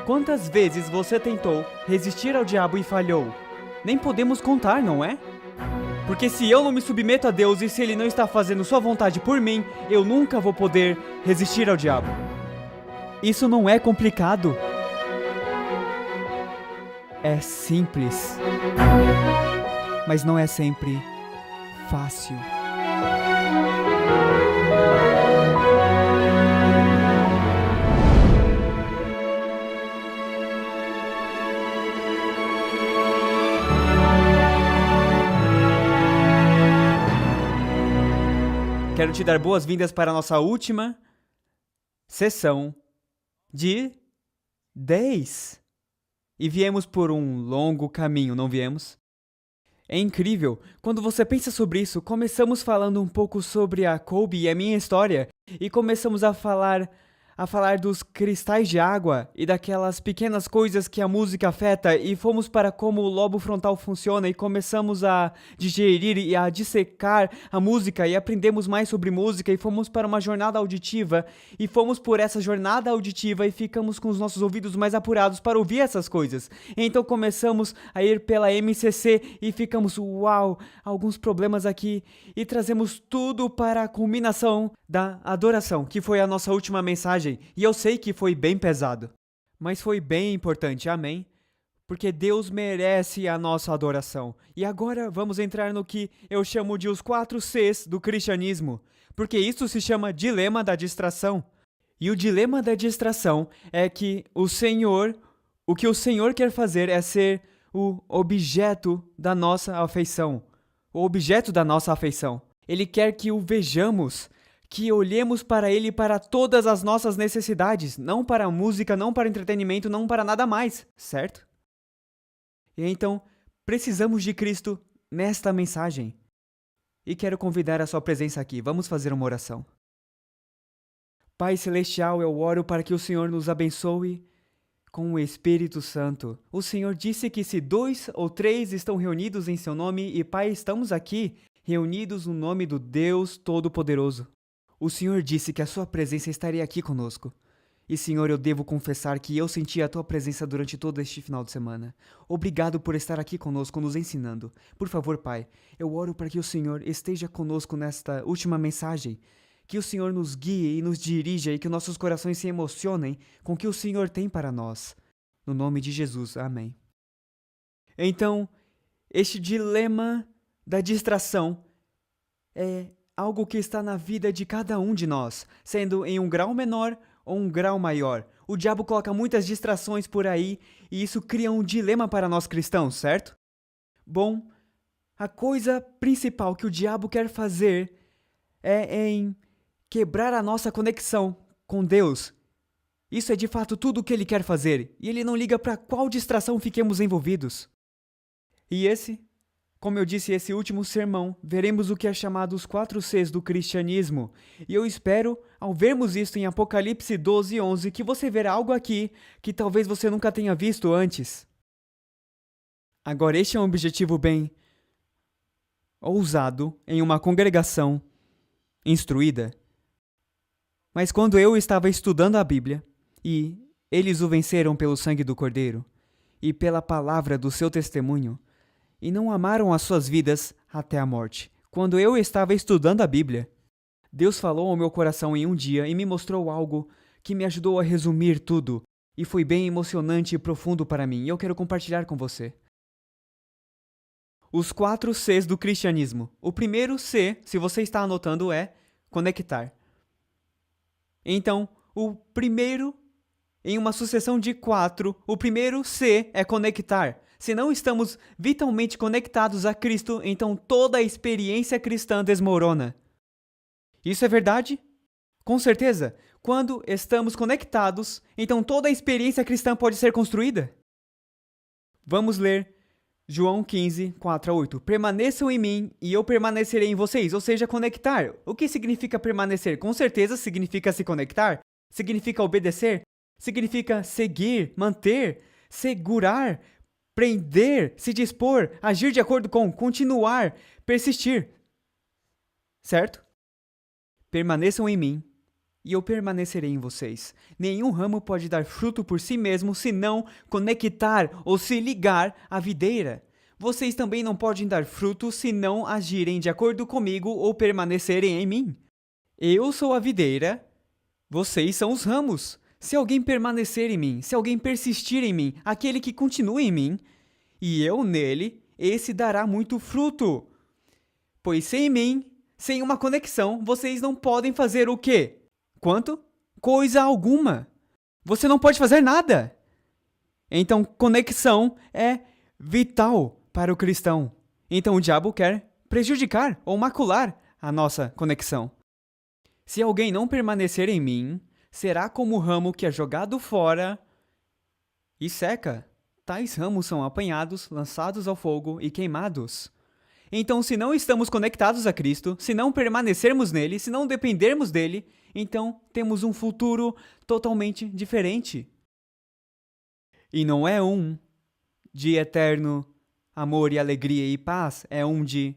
Quantas vezes você tentou resistir ao diabo e falhou? Nem podemos contar, não é? Porque se eu não me submeto a Deus e se Ele não está fazendo sua vontade por mim, eu nunca vou poder resistir ao diabo. Isso não é complicado. É simples. Mas não é sempre fácil. Quero te dar boas-vindas para a nossa última sessão de 10. E viemos por um longo caminho, não viemos? É incrível, quando você pensa sobre isso, começamos falando um pouco sobre a Colby e a minha história, e começamos a falar dos cristais de água e daquelas pequenas coisas que a música afeta, e fomos para como o lobo frontal funciona e começamos a digerir e a dissecar a música e aprendemos mais sobre música e fomos para uma jornada auditiva e fomos por essa jornada auditiva e ficamos com os nossos ouvidos mais apurados para ouvir essas coisas. Então começamos a ir pela MCC e ficamos, uau, alguns problemas aqui e trazemos tudo para a culminação da adoração, que foi a nossa última mensagem. E eu sei que foi bem pesado, mas foi bem importante, amém? Porque Deus merece a nossa adoração. E agora vamos entrar no que eu chamo de os 4 Cs do cristianismo, porque isso se chama dilema da distração. E o dilema da distração é que o que o Senhor quer fazer é ser o objeto da nossa afeição. O objeto da nossa afeição. Ele quer que o vejamos, que olhemos para Ele para todas as nossas necessidades, não para a música, não para entretenimento, não para nada mais, certo? E então, precisamos de Cristo nesta mensagem. E quero convidar a sua presença aqui. Vamos fazer uma oração. Pai Celestial, eu oro para que o Senhor nos abençoe com o Espírito Santo. O Senhor disse que se 2 ou 3 estão reunidos em seu nome, e Pai, estamos aqui, reunidos no nome do Deus Todo-Poderoso. O Senhor disse que a sua presença estaria aqui conosco. E, Senhor, eu devo confessar que eu senti a tua presença durante todo este final de semana. Obrigado por estar aqui conosco, nos ensinando. Por favor, Pai, eu oro para que o Senhor esteja conosco nesta última mensagem. Que o Senhor nos guie e nos dirija e que nossos corações se emocionem com o que o Senhor tem para nós. No nome de Jesus, amém. Então, este dilema da distração é algo que está na vida de cada um de nós, sendo em um grau menor ou um grau maior. O diabo coloca muitas distrações por aí e isso cria um dilema para nós cristãos, certo? Bom, a coisa principal que o diabo quer fazer é em quebrar a nossa conexão com Deus. Isso é de fato tudo o que ele quer fazer e ele não liga para qual distração fiquemos envolvidos. E como eu disse, esse último sermão, veremos o que é chamado os 4 Cs do cristianismo. E eu espero, ao vermos isto em Apocalipse 12:11, que você verá algo aqui que talvez você nunca tenha visto antes. Agora, este é um objetivo bem ousado em uma congregação instruída. Mas quando eu estava estudando a Bíblia, e eles o venceram pelo sangue do Cordeiro, e pela palavra do seu testemunho, e não amaram as suas vidas até a morte. Quando eu estava estudando a Bíblia, Deus falou ao meu coração em um dia e me mostrou algo que me ajudou a resumir tudo, e foi bem emocionante e profundo para mim, e eu quero compartilhar com você. Os 4 Cs do cristianismo. O primeiro C, se você está anotando, é conectar. Então, o primeiro, em uma sucessão de 4, o primeiro C é conectar. Se não estamos vitalmente conectados a Cristo, então toda a experiência cristã desmorona. Isso é verdade? Com certeza. Quando estamos conectados, então toda a experiência cristã pode ser construída. Vamos ler João 15, 4-8. Permaneçam em mim e eu permanecerei em vocês, ou seja, conectar. O que significa permanecer? Com certeza significa se conectar, significa obedecer, significa seguir, manter, segurar, prender, se dispor, agir de acordo com, continuar, persistir. certo? Permaneçam em mim, e eu permanecerei em vocês. Nenhum ramo pode dar fruto por si mesmo se não conectar ou se ligar à videira. Vocês também não podem dar fruto se não agirem de acordo comigo ou permanecerem em mim. Eu sou a videira, vocês são os ramos. Se alguém permanecer em mim, se alguém persistir em mim, aquele que continua em mim, e eu nele, esse dará muito fruto. Pois sem mim, sem uma conexão, vocês não podem fazer o quê? Quanto? Coisa alguma. Você não pode fazer nada. Então, conexão é vital para o cristão. Então, o diabo quer prejudicar ou macular a nossa conexão. Se alguém não permanecer em mim, será como o ramo que é jogado fora e seca. Tais ramos são apanhados, lançados ao fogo e queimados. Então, se não estamos conectados a Cristo, se não permanecermos nele, se não dependermos dele, então temos um futuro totalmente diferente. E não é um de eterno amor e alegria e paz, é um de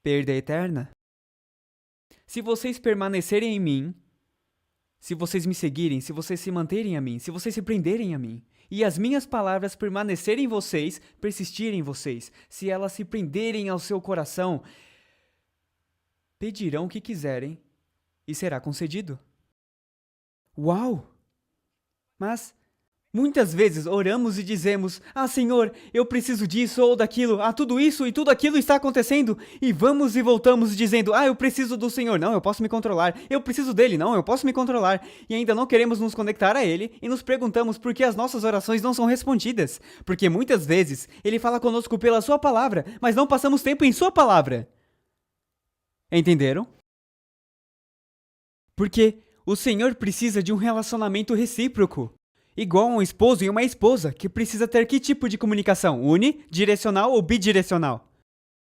perda eterna. Se vocês permanecerem em mim, se vocês me seguirem, se vocês se manterem a mim, se vocês se prenderem a mim, e as minhas palavras permanecerem em vocês, persistirem em vocês, se elas se prenderem ao seu coração, pedirão o que quiserem e será concedido. Uau! Mas muitas vezes oramos e dizemos: Ah, Senhor, eu preciso disso ou daquilo, tudo isso e tudo aquilo está acontecendo, e vamos e voltamos dizendo: eu preciso do Senhor, não, eu posso me controlar, eu preciso dele, não, eu posso me controlar, e ainda não queremos nos conectar a ele e nos perguntamos por que as nossas orações não são respondidas, porque muitas vezes ele fala conosco pela sua palavra, mas não passamos tempo em sua palavra. Entenderam? Porque o Senhor precisa de um relacionamento recíproco. Igual um esposo e uma esposa, que precisa ter que tipo de comunicação? Unidirecional ou bidirecional?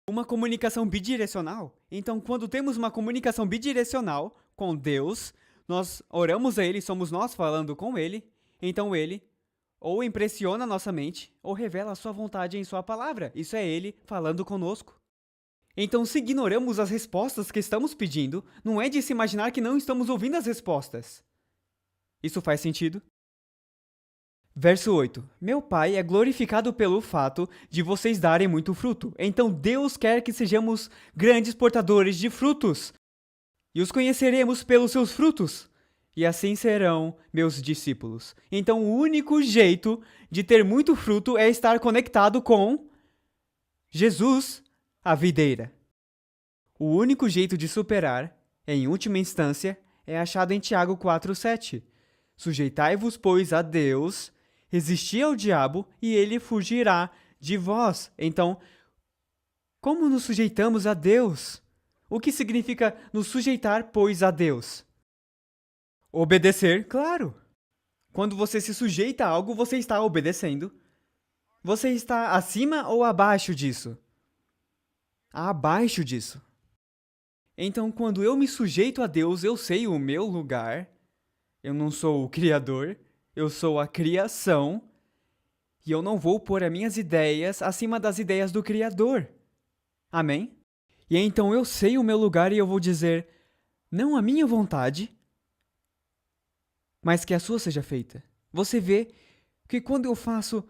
Uma comunicação bidirecional? Então, quando temos uma comunicação bidirecional com Deus, nós oramos a Ele, somos nós falando com Ele, então Ele ou impressiona nossa mente, ou revela a sua vontade em sua palavra. Isso é Ele falando conosco. Então, se ignoramos as respostas que estamos pedindo, não é de se imaginar que não estamos ouvindo as respostas. Isso faz sentido? Verso 8. Meu Pai é glorificado pelo fato de vocês darem muito fruto. Então Deus quer que sejamos grandes portadores de frutos. E os conheceremos pelos seus frutos. E assim serão meus discípulos. Então o único jeito de ter muito fruto é estar conectado com Jesus, a videira. O único jeito de superar, em última instância, é achado em Tiago 4:7. Sujeitai-vos, pois, a Deus, resisti ao diabo e ele fugirá de vós. Então, como nos sujeitamos a Deus? O que significa nos sujeitar, pois, a Deus? Obedecer, claro. Quando você se sujeita a algo, você está obedecendo. Você está acima ou abaixo disso? Abaixo disso. Então, quando eu me sujeito a Deus, eu sei o meu lugar. Eu não sou o Criador, eu sou a criação. E eu não vou pôr as minhas ideias acima das ideias do Criador. Amém? E então eu sei o meu lugar e eu vou dizer, não a minha vontade, mas que a sua seja feita. Você vê que quando eu faço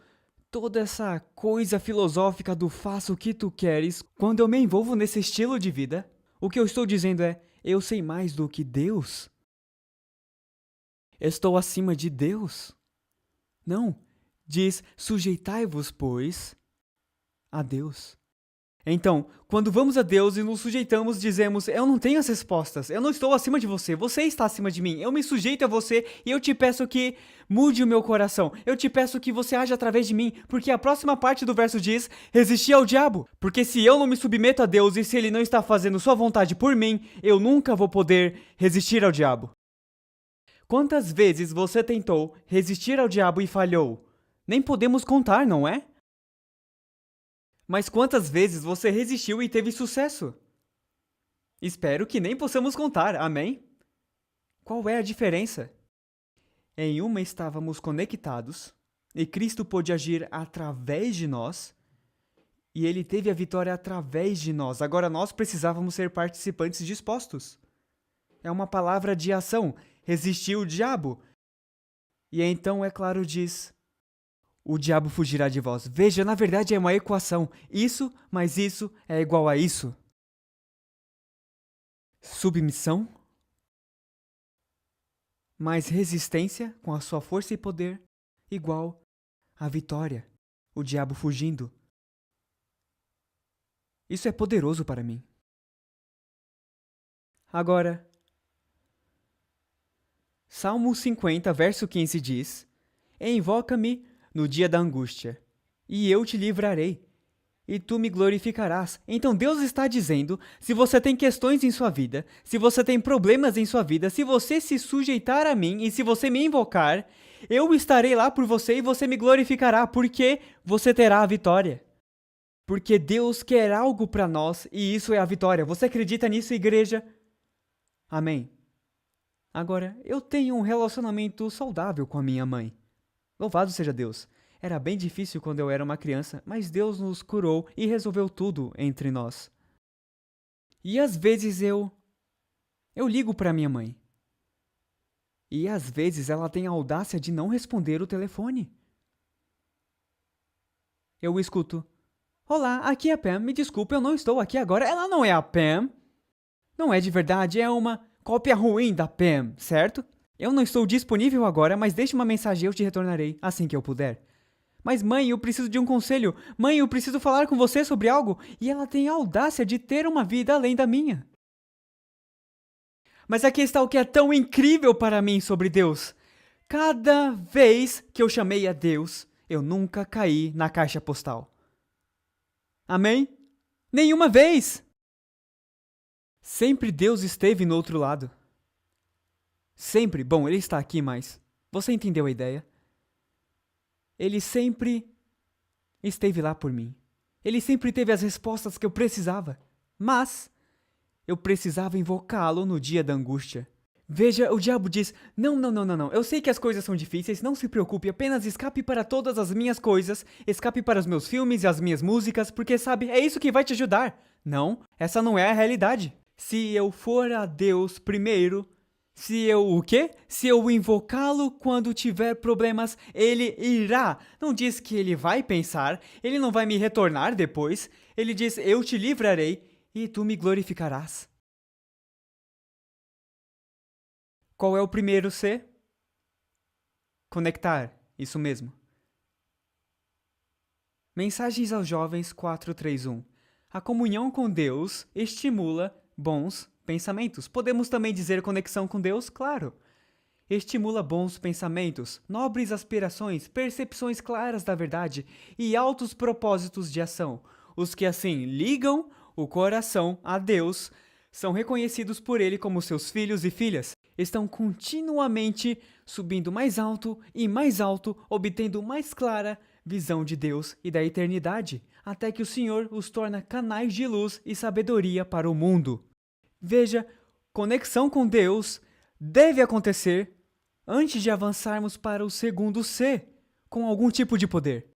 toda essa coisa filosófica do faça o que tu queres, quando eu me envolvo nesse estilo de vida, o que eu estou dizendo é, eu sei mais do que Deus. Estou acima de Deus. Não, diz, sujeitai-vos, pois, a Deus. Então, quando vamos a Deus e nos sujeitamos, dizemos, eu não tenho as respostas, eu não estou acima de você, você está acima de mim, eu me sujeito a você e eu te peço que mude o meu coração, eu te peço que você haja através de mim, porque a próxima parte do verso diz, resistir ao diabo, porque se eu não me submeto a Deus e se ele não está fazendo sua vontade por mim, eu nunca vou poder resistir ao diabo. Quantas vezes você tentou resistir ao diabo e falhou? Nem podemos contar, não é? Mas quantas vezes você resistiu e teve sucesso? Espero que nem possamos contar, amém? Qual é a diferença? Em uma estávamos conectados, e Cristo pôde agir através de nós, E ele teve a vitória através de nós. Agora nós precisávamos ser participantes dispostos. É uma palavra de ação. Resistir o diabo. E então, é claro, diz: o diabo fugirá de vós. Veja, na verdade é uma equação. Isso mais isso é igual a isso. Submissão mais resistência com a sua força e poder igual a vitória. O diabo fugindo. Isso é poderoso para mim. Agora, Salmo 50, verso 15 diz: invoca-me no dia da angústia, e eu te livrarei, e tu me glorificarás. Então Deus está dizendo, se você tem questões em sua vida, se você tem problemas em sua vida, se você se sujeitar a mim e se você me invocar, eu estarei lá por você e você me glorificará, porque você terá a vitória. Porque Deus quer algo para nós e isso é a vitória. Você acredita nisso, igreja? Amém. Agora, eu tenho um relacionamento saudável com a minha mãe. Louvado seja Deus. Era bem difícil quando eu era uma criança, mas Deus nos curou e resolveu tudo entre nós. E às vezes eu ligo para minha mãe. E às vezes ela tem a audácia de não responder o telefone. Eu escuto: olá, aqui é a Pam, me desculpe, eu não estou aqui agora. Ela não é a Pam. Não é de verdade, é uma cópia ruim da Pam, certo? Eu não estou disponível agora, mas deixe uma mensagem e eu te retornarei assim que eu puder. Mas mãe, eu preciso de um conselho. Mãe, eu preciso falar com você sobre algo. E ela tem a audácia de ter uma vida além da minha. Mas aqui está o que é tão incrível para mim sobre Deus. Cada vez que eu chamei a Deus, eu nunca caí na caixa postal. Amém? Nenhuma vez! Sempre Deus esteve no outro lado. Sempre. Bom, ele está aqui, mas você entendeu a ideia? Ele sempre esteve lá por mim. Ele sempre teve as respostas que eu precisava. Mas eu precisava invocá-lo no dia da angústia. Veja, o diabo diz: não. Eu sei que as coisas são difíceis, não se preocupe, apenas escape para todas as minhas coisas, escape para os meus filmes e as minhas músicas, porque sabe, é isso que vai te ajudar. Não, essa não é a realidade. Se eu for a Deus primeiro, se eu o quê? Se eu invocá-lo quando tiver problemas, ele irá. Não diz que ele vai pensar, ele não vai me retornar depois. Ele diz: eu te livrarei e tu me glorificarás. Qual é o primeiro C? Conectar, isso mesmo. Mensagens aos Jovens 431. A comunhão com Deus estimula bons pensamentos. Podemos também dizer conexão com Deus? Claro. Estimula bons pensamentos, nobres aspirações, percepções claras da verdade e altos propósitos de ação. Os que assim ligam o coração a Deus são reconhecidos por Ele como seus filhos e filhas. Estão continuamente subindo mais alto, obtendo mais clara visão de Deus e da eternidade, até que o Senhor os torna canais de luz e sabedoria para o mundo. Veja, conexão com Deus deve acontecer antes de avançarmos para o segundo C, com algum tipo de poder.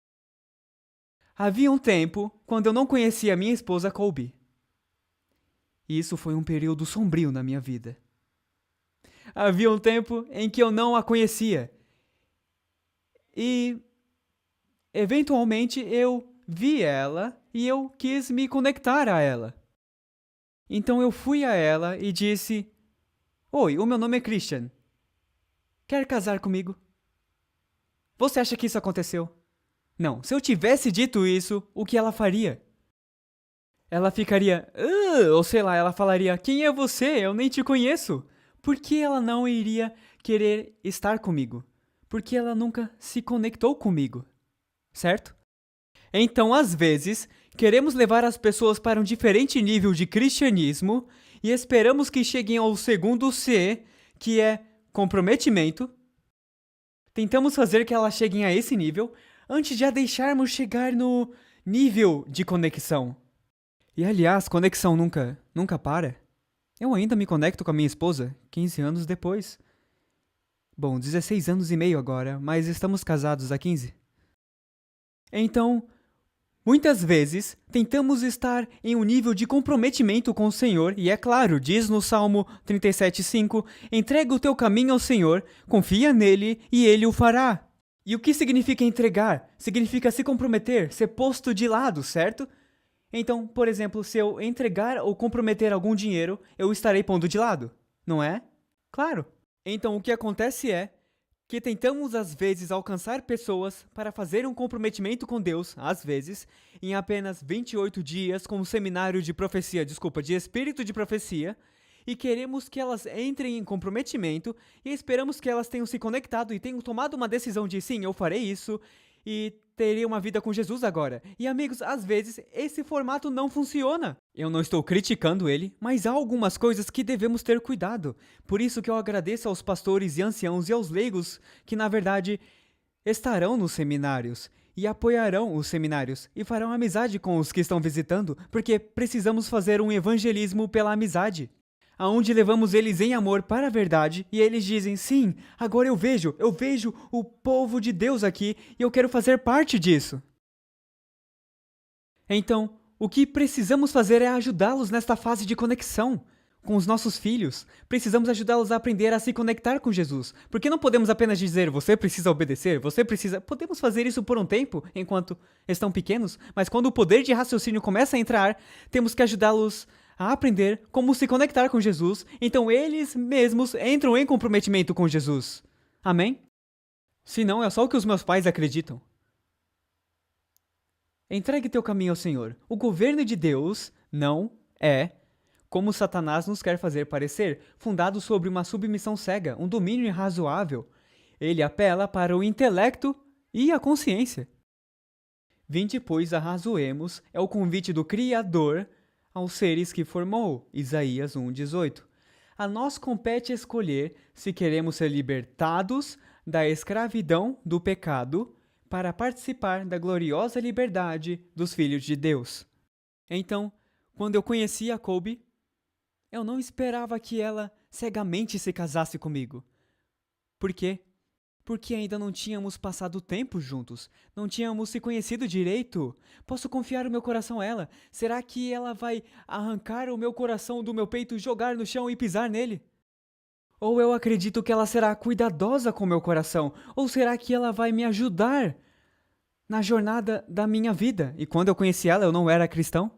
Havia um tempo quando eu não conhecia minha esposa Colby. E isso foi um período sombrio na minha vida. Havia um tempo em que eu não a conhecia. E, eventualmente, eu vi ela e eu quis me conectar a ela. Então eu fui a ela e disse: oi, o meu nome é Christian. Quer casar comigo? Você acha que isso aconteceu? Não, se eu tivesse dito isso, o que ela faria? Ela ficaria, ou sei lá, ela falaria: quem é você? Eu nem te conheço. Por que ela não iria querer estar comigo? Porque ela nunca se conectou comigo, certo? Então, às vezes, queremos levar as pessoas para um diferente nível de cristianismo e esperamos que cheguem ao segundo C, que é comprometimento. Tentamos fazer que elas cheguem a esse nível antes de a deixarmos chegar no nível de conexão. E aliás, conexão nunca para. Eu ainda me conecto com a minha esposa 15 anos depois. Bom, 16 anos e meio agora, mas estamos casados há 15. Então, Muitas vezes, tentamos estar em um nível de comprometimento com o Senhor, e é claro, diz no Salmo 37:5, entrega o teu caminho ao Senhor, confia nele e ele o fará. E o que significa entregar? Significa se comprometer, ser posto de lado, certo? Então, por exemplo, se eu entregar ou comprometer algum dinheiro, eu estarei pondo de lado, não é? Claro. Então, o que acontece é que tentamos às vezes alcançar pessoas para fazer um comprometimento com Deus, às vezes, em apenas 28 dias com um seminário de profecia, de espírito de profecia, e queremos que elas entrem em comprometimento e esperamos que elas tenham se conectado e tenham tomado uma decisão de sim, eu farei isso e terei uma vida com Jesus agora. E amigos, às vezes esse formato não funciona. Eu não estou criticando ele, mas há algumas coisas que devemos ter cuidado. Por isso que eu agradeço aos pastores e anciãos e aos leigos que na verdade estarão nos seminários e apoiarão os seminários e farão amizade com os que estão visitando, porque precisamos fazer um evangelismo pela amizade, aonde levamos eles em amor para a verdade, e eles dizem, sim, agora eu vejo o povo de Deus aqui, e eu quero fazer parte disso. Então, o que precisamos fazer é ajudá-los nesta fase de conexão com os nossos filhos. Precisamos ajudá-los a aprender a se conectar com Jesus, porque não podemos apenas dizer, você precisa obedecer, Podemos fazer isso por um tempo, enquanto estão pequenos, mas quando o poder de raciocínio começa a entrar, temos que ajudá-los a aprender como se conectar com Jesus, então eles mesmos entram em comprometimento com Jesus. Amém? Se não, é só o que os meus pais acreditam. Entregue teu caminho ao Senhor. O governo de Deus não é, como Satanás nos quer fazer parecer, fundado sobre uma submissão cega, um domínio irrazoável. Ele apela para o intelecto e a consciência. Vinde, pois, arrazoemos, é o convite do Criador aos seres que formou, Isaías 1:18. A nós compete escolher se queremos ser libertados da escravidão do pecado para participar da gloriosa liberdade dos filhos de Deus. Então, quando eu conheci a Colby, eu não esperava que ela cegamente se casasse comigo. Por quê? Porque ainda não tínhamos passado tempo juntos, não tínhamos se conhecido direito. Posso confiar o meu coração a ela? Será que ela vai arrancar o meu coração do meu peito, jogar no chão e pisar nele? Ou eu acredito que ela será cuidadosa com o meu coração? Ou será que ela vai me ajudar na jornada da minha vida? E quando eu conheci ela, eu não era cristão?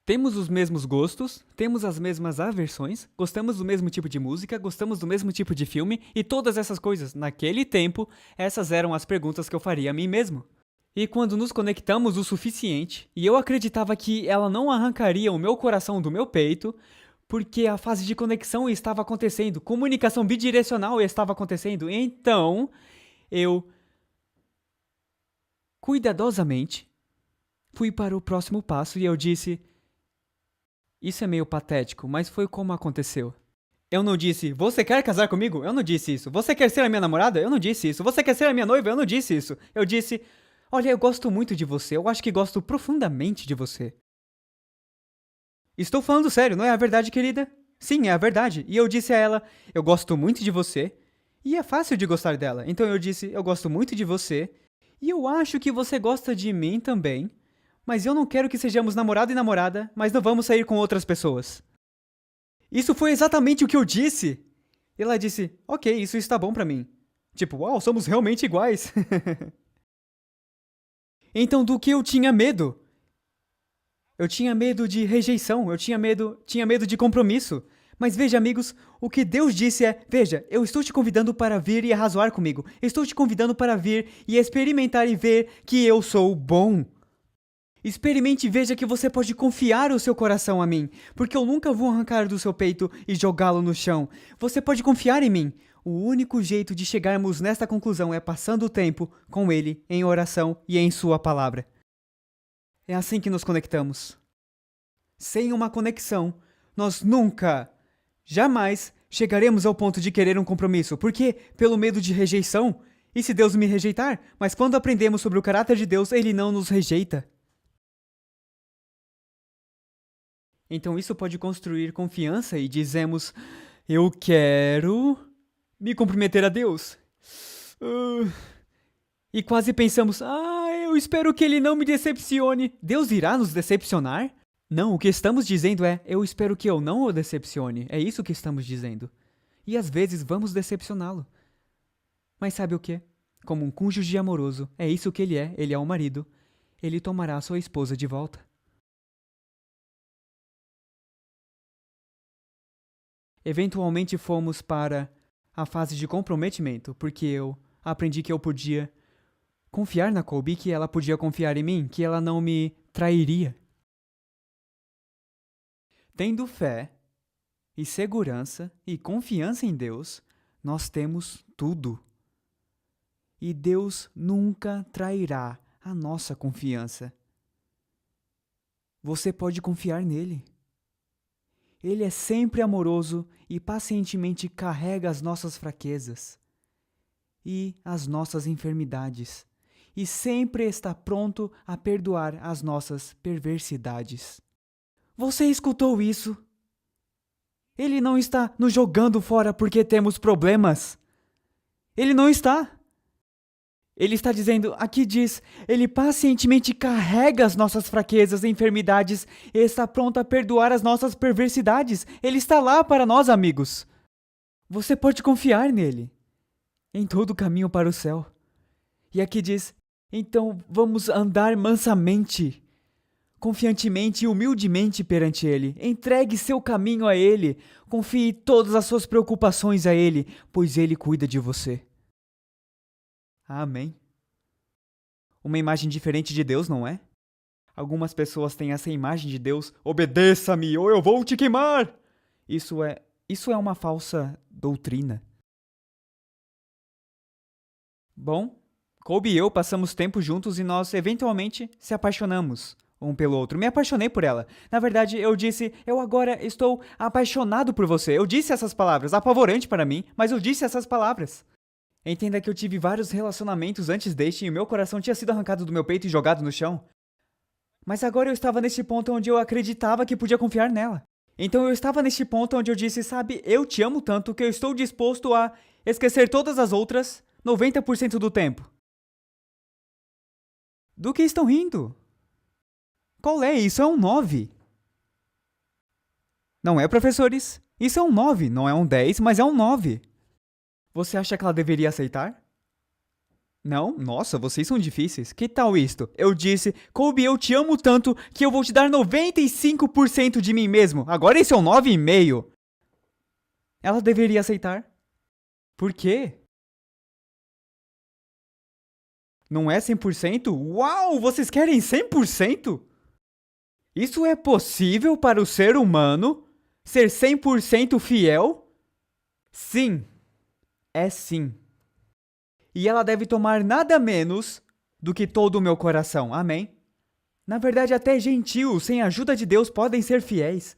Temos os mesmos gostos, temos as mesmas aversões, gostamos do mesmo tipo de música, gostamos do mesmo tipo de filme e todas essas coisas. Naquele tempo, essas eram as perguntas que eu faria a mim mesmo. E quando nos conectamos o suficiente, e eu acreditava que ela não arrancaria o meu coração do meu peito, porque a fase de conexão estava acontecendo, comunicação bidirecional estava acontecendo, então eu, cuidadosamente, fui para o próximo passo e eu disse... Isso é meio patético, mas foi como aconteceu. Eu não disse, você quer casar comigo? Eu não disse isso. Você quer ser a minha namorada? Eu não disse isso. Você quer ser a minha noiva? Eu não disse isso. Eu disse, olha, eu gosto muito de você. Eu acho que gosto profundamente de você. Estou falando sério, não é a verdade, querida? Sim, é a verdade. E eu disse a ela, eu gosto muito de você. E é fácil de gostar dela. Então eu disse, eu gosto muito de você. E eu acho que você gosta de mim também. Mas eu não quero que sejamos namorado e namorada, mas não vamos sair com outras pessoas. Isso foi exatamente o que eu disse. E ela disse, ok, isso está bom pra mim. Tipo, uau, somos realmente iguais. Então, do que eu tinha medo? Eu tinha medo de rejeição, eu tinha medo de compromisso. Mas veja, amigos, o que Deus disse é, veja, eu estou te convidando para vir e arrazoar comigo. Estou te convidando para vir e experimentar e ver que eu sou bom. Experimente e veja que você pode confiar o seu coração a mim, porque eu nunca vou arrancar do seu peito e jogá-lo no chão. Você pode confiar em mim. O único jeito de chegarmos nesta conclusão é passando o tempo com Ele em oração e em Sua palavra. É assim que nos conectamos. Sem uma conexão, nós nunca, jamais chegaremos ao ponto de querer um compromisso. Por quê? Pelo medo de rejeição. E se Deus me rejeitar? Mas quando aprendemos sobre o caráter de Deus, Ele não nos rejeita. Então isso pode construir confiança e dizemos, eu quero me comprometer a Deus. E quase pensamos, Eu espero que ele não me decepcione. Deus irá nos decepcionar? Não, o que estamos dizendo é, eu espero que eu não o decepcione. É isso que estamos dizendo. E às vezes vamos decepcioná-lo. Mas sabe o quê? Como um cônjuge amoroso, é isso que ele é um marido. Ele tomará sua esposa de volta. Eventualmente fomos para a fase de comprometimento, porque eu aprendi que eu podia confiar na Colby, que ela podia confiar em mim, que ela não me trairia. Tendo fé e segurança e confiança em Deus, nós temos tudo. E Deus nunca trairá a nossa confiança. Você pode confiar nele. Ele é sempre amoroso e pacientemente carrega as nossas fraquezas e as nossas enfermidades, e sempre está pronto a perdoar as nossas perversidades. Você escutou isso? Ele não está nos jogando fora porque temos problemas. Ele não está. Ele está dizendo, aqui diz, ele pacientemente carrega as nossas fraquezas e enfermidades e está pronto a perdoar as nossas perversidades. Ele está lá para nós, amigos. Você pode confiar nele, em todo o caminho para o céu. E aqui diz, então vamos andar mansamente, confiantemente e humildemente perante ele. Entregue seu caminho a ele, confie todas as suas preocupações a ele, pois ele cuida de você. Amém. Uma imagem diferente de Deus, não é? Algumas pessoas têm essa imagem de Deus, obedeça-me ou eu vou te queimar. Isso é uma falsa doutrina. Bom, Colby e eu passamos tempo juntos e nós eventualmente se apaixonamos um pelo outro. Me apaixonei por ela. Na verdade, eu disse, eu agora estou apaixonado por você. Eu disse essas palavras, apavorante para mim, mas eu disse essas palavras. Entenda que eu tive vários relacionamentos antes deste e o meu coração tinha sido arrancado do meu peito e jogado no chão. Mas agora eu estava nesse ponto onde eu acreditava que podia confiar nela. Então eu estava neste ponto onde eu disse, sabe, eu te amo tanto que eu estou disposto a esquecer todas as outras 90% do tempo. Do que estão rindo? Qual é? Isso é um 9. Não é, professores? Isso é um 9, não é um 10, mas é um 9. Você acha que ela deveria aceitar? Não? Nossa, vocês são difíceis. Que tal isto? Eu disse, Colby, eu te amo tanto que eu vou te dar 95% de mim mesmo. Agora esse é um 9,5. Ela deveria aceitar. Por quê? Não é 100%? Uau, vocês querem 100%? Isso é possível para o ser humano ser 100% fiel? Sim. É sim. E ela deve tomar nada menos do que todo o meu coração. Amém? Na verdade, até gentios, sem a ajuda de Deus, podem ser fiéis.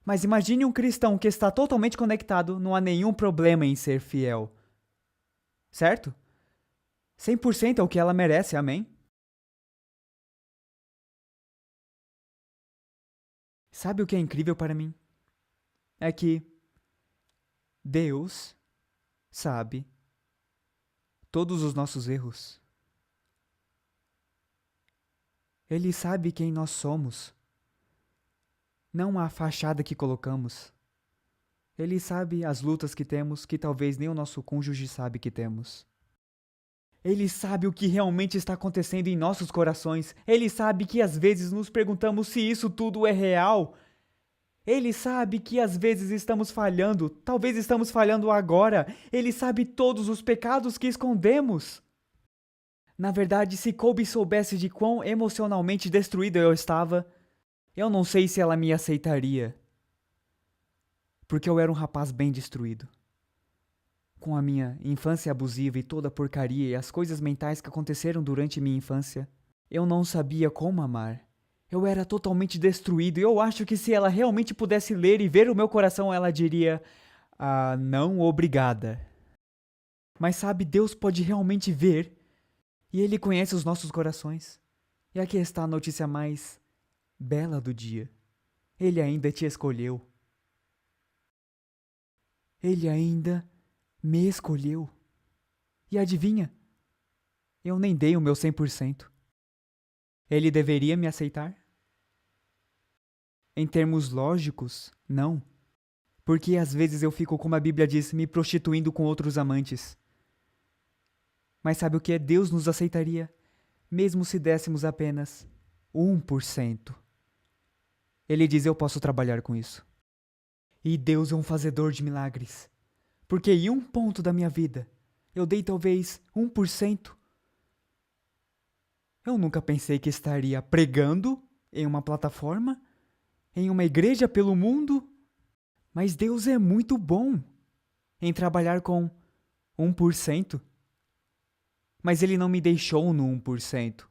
Mas imagine um cristão que está totalmente conectado, não há nenhum problema em ser fiel. Certo? 100% é o que ela merece, amém? Sabe o que é incrível para mim? É que Deus sabe todos os nossos erros. Ele sabe quem nós somos. Não a fachada que colocamos. Ele sabe as lutas que temos, que talvez nem o nosso cônjuge sabe que temos. Ele sabe o que realmente está acontecendo em nossos corações. Ele sabe que às vezes nos perguntamos se isso tudo é real. Ele sabe que às vezes estamos falhando, talvez estamos falhando agora. Ele sabe todos os pecados que escondemos. Na verdade, se Colby soubesse de quão emocionalmente destruído eu estava, eu não sei se ela me aceitaria. Porque eu era um rapaz bem destruído. Com a minha infância abusiva e toda a porcaria e as coisas mentais que aconteceram durante minha infância, eu não sabia como amar. Eu era totalmente destruído e eu acho que se ela realmente pudesse ler e ver o meu coração, ela diria, não, obrigada. Mas sabe, Deus pode realmente ver e Ele conhece os nossos corações. E aqui está a notícia mais bela do dia. Ele ainda te escolheu. Ele ainda me escolheu. E adivinha? Eu nem dei o meu 100%. Ele deveria me aceitar? Em termos lógicos, não. Porque às vezes eu fico, como a Bíblia diz, me prostituindo com outros amantes. Mas sabe o que? Deus nos aceitaria, mesmo se dessemos apenas 1%. Ele diz: eu posso trabalhar com isso. E Deus é um fazedor de milagres. Porque em um ponto da minha vida, eu dei talvez 1%. Eu nunca pensei que estaria pregando em uma plataforma, em uma igreja pelo mundo. Mas Deus é muito bom em trabalhar com 1%. Mas Ele não me deixou no 1%.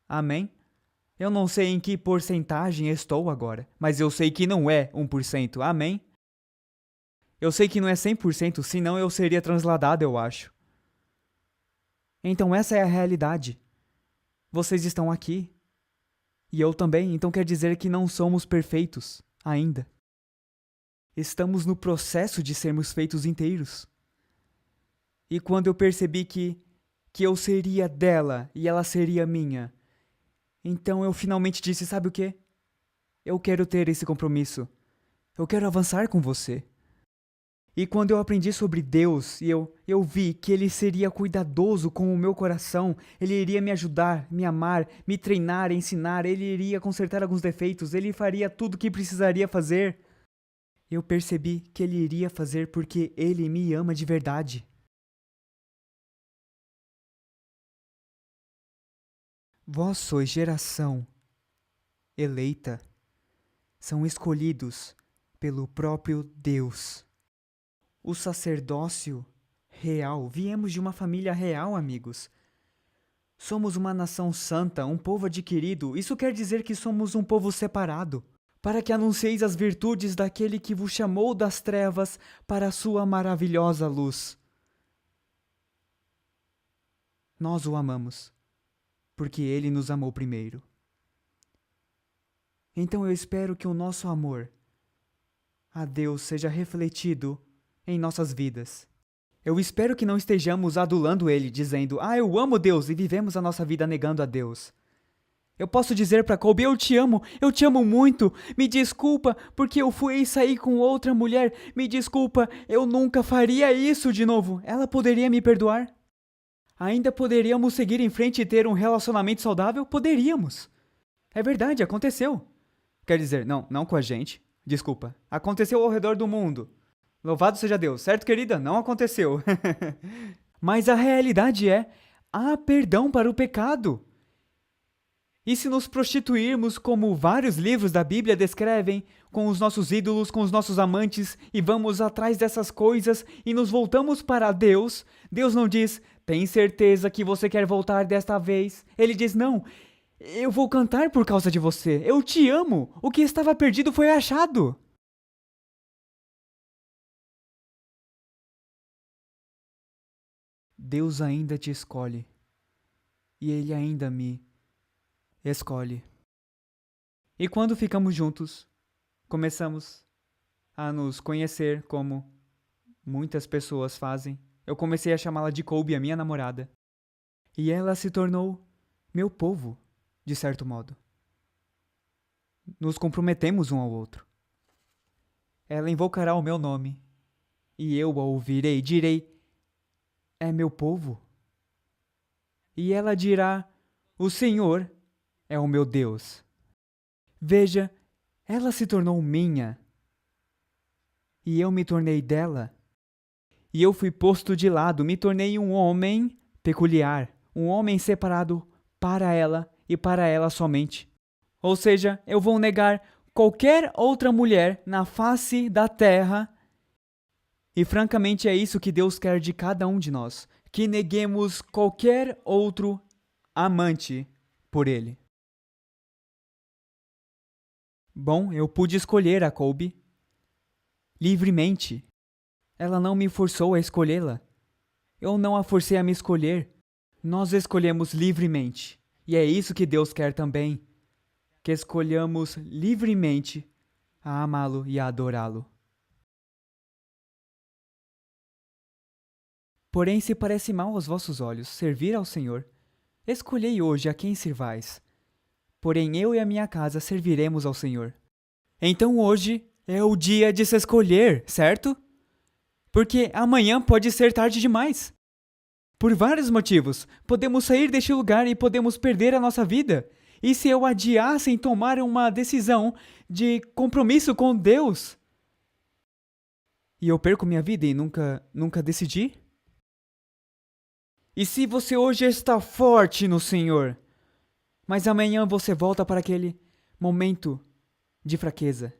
Amém? Eu não sei em que porcentagem estou agora, mas eu sei que não é 1%. Amém? Eu sei que não é 100%, senão eu seria transladado, eu acho. Então essa é a realidade. Vocês estão aqui. E eu também, então quer dizer que não somos perfeitos ainda. Estamos no processo de sermos feitos inteiros. E quando eu percebi que eu seria dela e ela seria minha, então eu finalmente disse: sabe o quê? Eu quero ter esse compromisso. Eu quero avançar com você. E quando eu aprendi sobre Deus e eu vi que Ele seria cuidadoso com o meu coração, Ele iria me ajudar, me amar, me treinar, ensinar, Ele iria consertar alguns defeitos, Ele faria tudo o que precisaria fazer. Eu percebi que Ele iria fazer porque Ele me ama de verdade. Vós sois geração eleita, são escolhidos pelo próprio Deus. O sacerdócio real, viemos de uma família real, amigos. Somos uma nação santa, um povo adquirido, isso quer dizer que somos um povo separado, para que anuncieis as virtudes daquele que vos chamou das trevas para a sua maravilhosa luz. Nós o amamos, porque ele nos amou primeiro. Então eu espero que o nosso amor a Deus seja refletido em nossas vidas. Eu espero que não estejamos adulando Ele, dizendo: eu amo Deus, e vivemos a nossa vida negando a Deus. Eu posso dizer para Colby: eu te amo muito, me desculpa porque eu fui sair com outra mulher, me desculpa, eu nunca faria isso de novo. Ela poderia me perdoar? Ainda poderíamos seguir em frente e ter um relacionamento saudável? Poderíamos. É verdade, aconteceu. Quer dizer, não com a gente. Desculpa. Aconteceu ao redor do mundo. Louvado seja Deus, certo, querida? Não aconteceu. Mas a realidade é: há perdão para o pecado. E se nos prostituirmos, como vários livros da Bíblia descrevem, com os nossos ídolos, com os nossos amantes, e vamos atrás dessas coisas e nos voltamos para Deus, Deus não diz: tem certeza que você quer voltar desta vez? Ele diz: não, eu vou cantar por causa de você, eu te amo, o que estava perdido foi achado. Deus ainda te escolhe, e Ele ainda me escolhe. E quando ficamos juntos, começamos a nos conhecer como muitas pessoas fazem. Eu comecei a chamá-la de Colby, a minha namorada. E ela se tornou meu povo, de certo modo. Nos comprometemos um ao outro. Ela invocará o meu nome, e eu a ouvirei, direi: é meu povo. E ela dirá: o Senhor é o meu Deus. Veja, ela se tornou minha, e eu me tornei dela. E eu fui posto de lado, me tornei um homem peculiar, um homem separado para ela e para ela somente. Ou seja, eu vou negar qualquer outra mulher na face da terra. E francamente é isso que Deus quer de cada um de nós, que neguemos qualquer outro amante por Ele. Bom, eu pude escolher a Colby livremente. Ela não me forçou a escolhê-la. Eu não a forcei a me escolher. Nós escolhemos livremente. E é isso que Deus quer também, que escolhamos livremente a amá-lo e a adorá-lo. Porém, se parece mal aos vossos olhos servir ao Senhor, escolhei hoje a quem sirvais. Porém, eu e a minha casa serviremos ao Senhor. Então hoje é o dia de se escolher, certo? Porque amanhã pode ser tarde demais. Por vários motivos, podemos sair deste lugar e podemos perder a nossa vida. E se eu adiasse em tomar uma decisão de compromisso com Deus? E eu perco minha vida e nunca decidi? E se você hoje está forte no Senhor, mas amanhã você volta para aquele momento de fraqueza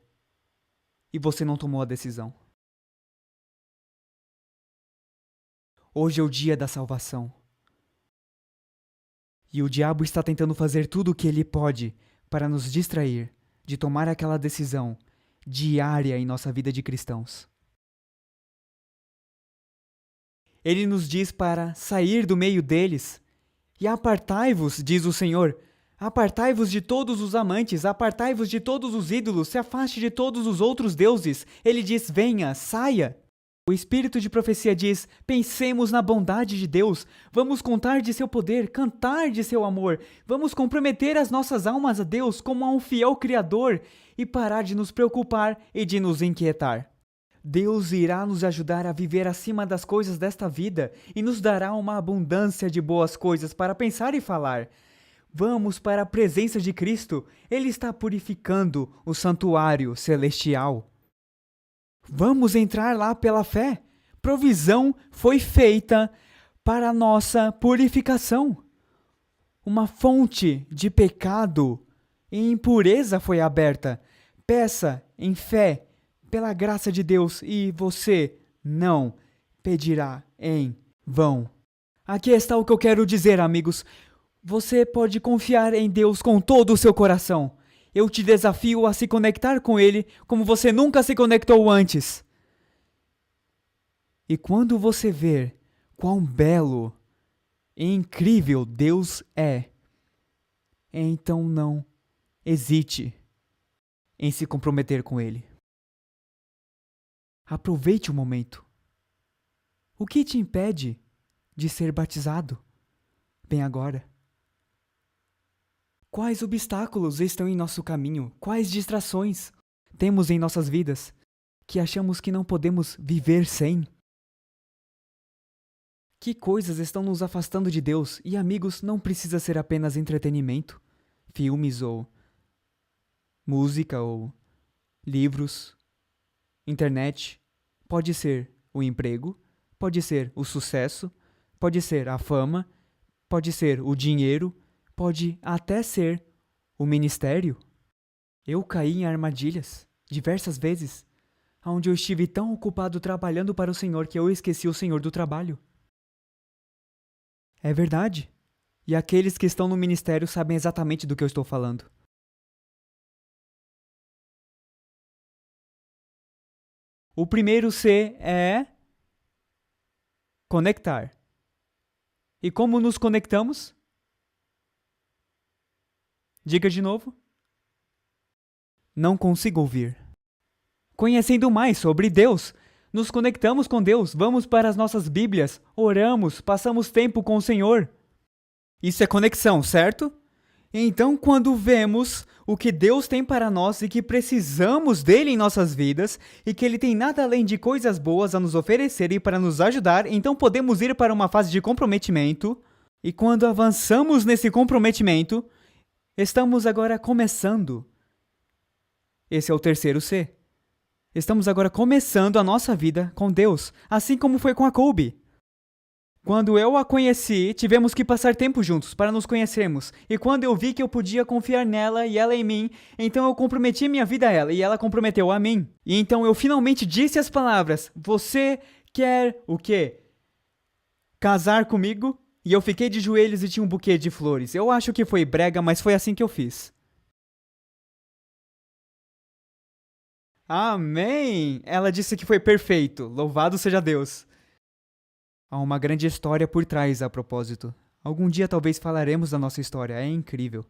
e você não tomou a decisão? Hoje é o dia da salvação. E o diabo está tentando fazer tudo o que ele pode para nos distrair de tomar aquela decisão diária em nossa vida de cristãos. Ele nos diz para sair do meio deles. E apartai-vos, diz o Senhor. Apartai-vos de todos os amantes, apartai-vos de todos os ídolos, se afaste de todos os outros deuses. Ele diz, venha, saia. O espírito de profecia diz, pensemos na bondade de Deus, vamos contar de seu poder, cantar de seu amor, vamos comprometer as nossas almas a Deus como a um fiel Criador e parar de nos preocupar e de nos inquietar. Deus irá nos ajudar a viver acima das coisas desta vida e nos dará uma abundância de boas coisas para pensar e falar. Vamos para a presença de Cristo, Ele está purificando o santuário celestial. Vamos entrar lá pela fé. Provisão foi feita para a nossa purificação. Uma fonte de pecado e impureza foi aberta. Peça em fé, pela graça de Deus, e você não pedirá em vão. Aqui está o que eu quero dizer, amigos. Você pode confiar em Deus com todo o seu coração. Eu te desafio a se conectar com Ele como você nunca se conectou antes. E quando você ver quão belo e incrível Deus é, então não hesite em se comprometer com Ele. Aproveite o momento. O que te impede de ser batizado bem agora? Quais obstáculos estão em nosso caminho? Quais distrações temos em nossas vidas que achamos que não podemos viver sem? Que coisas estão nos afastando de Deus? E amigos, não precisa ser apenas entretenimento, filmes ou música ou livros, internet. Pode ser o emprego, pode ser o sucesso, pode ser a fama, pode ser o dinheiro, pode até ser o ministério. Eu caí em armadilhas diversas vezes, onde eu estive tão ocupado trabalhando para o Senhor que eu esqueci o Senhor do trabalho. É verdade. E aqueles que estão no ministério sabem exatamente do que eu estou falando. O primeiro C é conectar. E como nos conectamos? Diga de novo. Não consigo ouvir. Conhecendo mais sobre Deus, nos conectamos com Deus, vamos para as nossas Bíblias, oramos, passamos tempo com o Senhor. Isso é conexão, certo? Então, quando vemos o que Deus tem para nós e que precisamos dele em nossas vidas e que ele tem nada além de coisas boas a nos oferecer e para nos ajudar, então podemos ir para uma fase de comprometimento. E quando avançamos nesse comprometimento, estamos agora começando. Esse é o terceiro C. Estamos agora começando a nossa vida com Deus, assim como foi com a Colby. Quando eu a conheci, tivemos que passar tempo juntos para nos conhecermos. E quando eu vi que eu podia confiar nela e ela em mim, então eu comprometi minha vida a ela e ela comprometeu a mim. E então eu finalmente disse as palavras: você quer o quê? Casar comigo? E eu fiquei de joelhos e tinha um buquê de flores. Eu acho que foi brega, mas foi assim que eu fiz. Amém! Ela disse que foi perfeito. Louvado seja Deus. Há uma grande história por trás, a propósito. Algum dia talvez falaremos da nossa história, é incrível.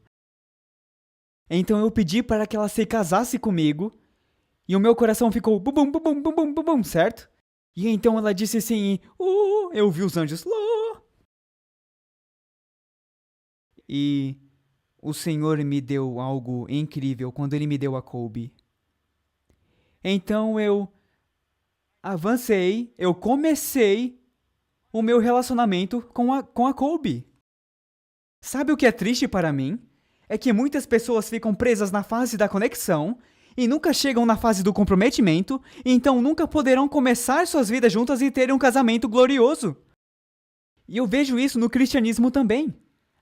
Então eu pedi para que ela se casasse comigo, e o meu coração ficou bum bum bum bum bum bum bum, certo? E então ela disse assim, eu vi os anjos lá. E o Senhor me deu algo incrível quando Ele me deu a Colby. Então eu avancei, eu comecei o meu relacionamento com a Colby. Sabe o que é triste para mim? É que muitas pessoas ficam presas na fase da conexão e nunca chegam na fase do comprometimento, e então nunca poderão começar suas vidas juntas e terem um casamento glorioso. E eu vejo isso no cristianismo também,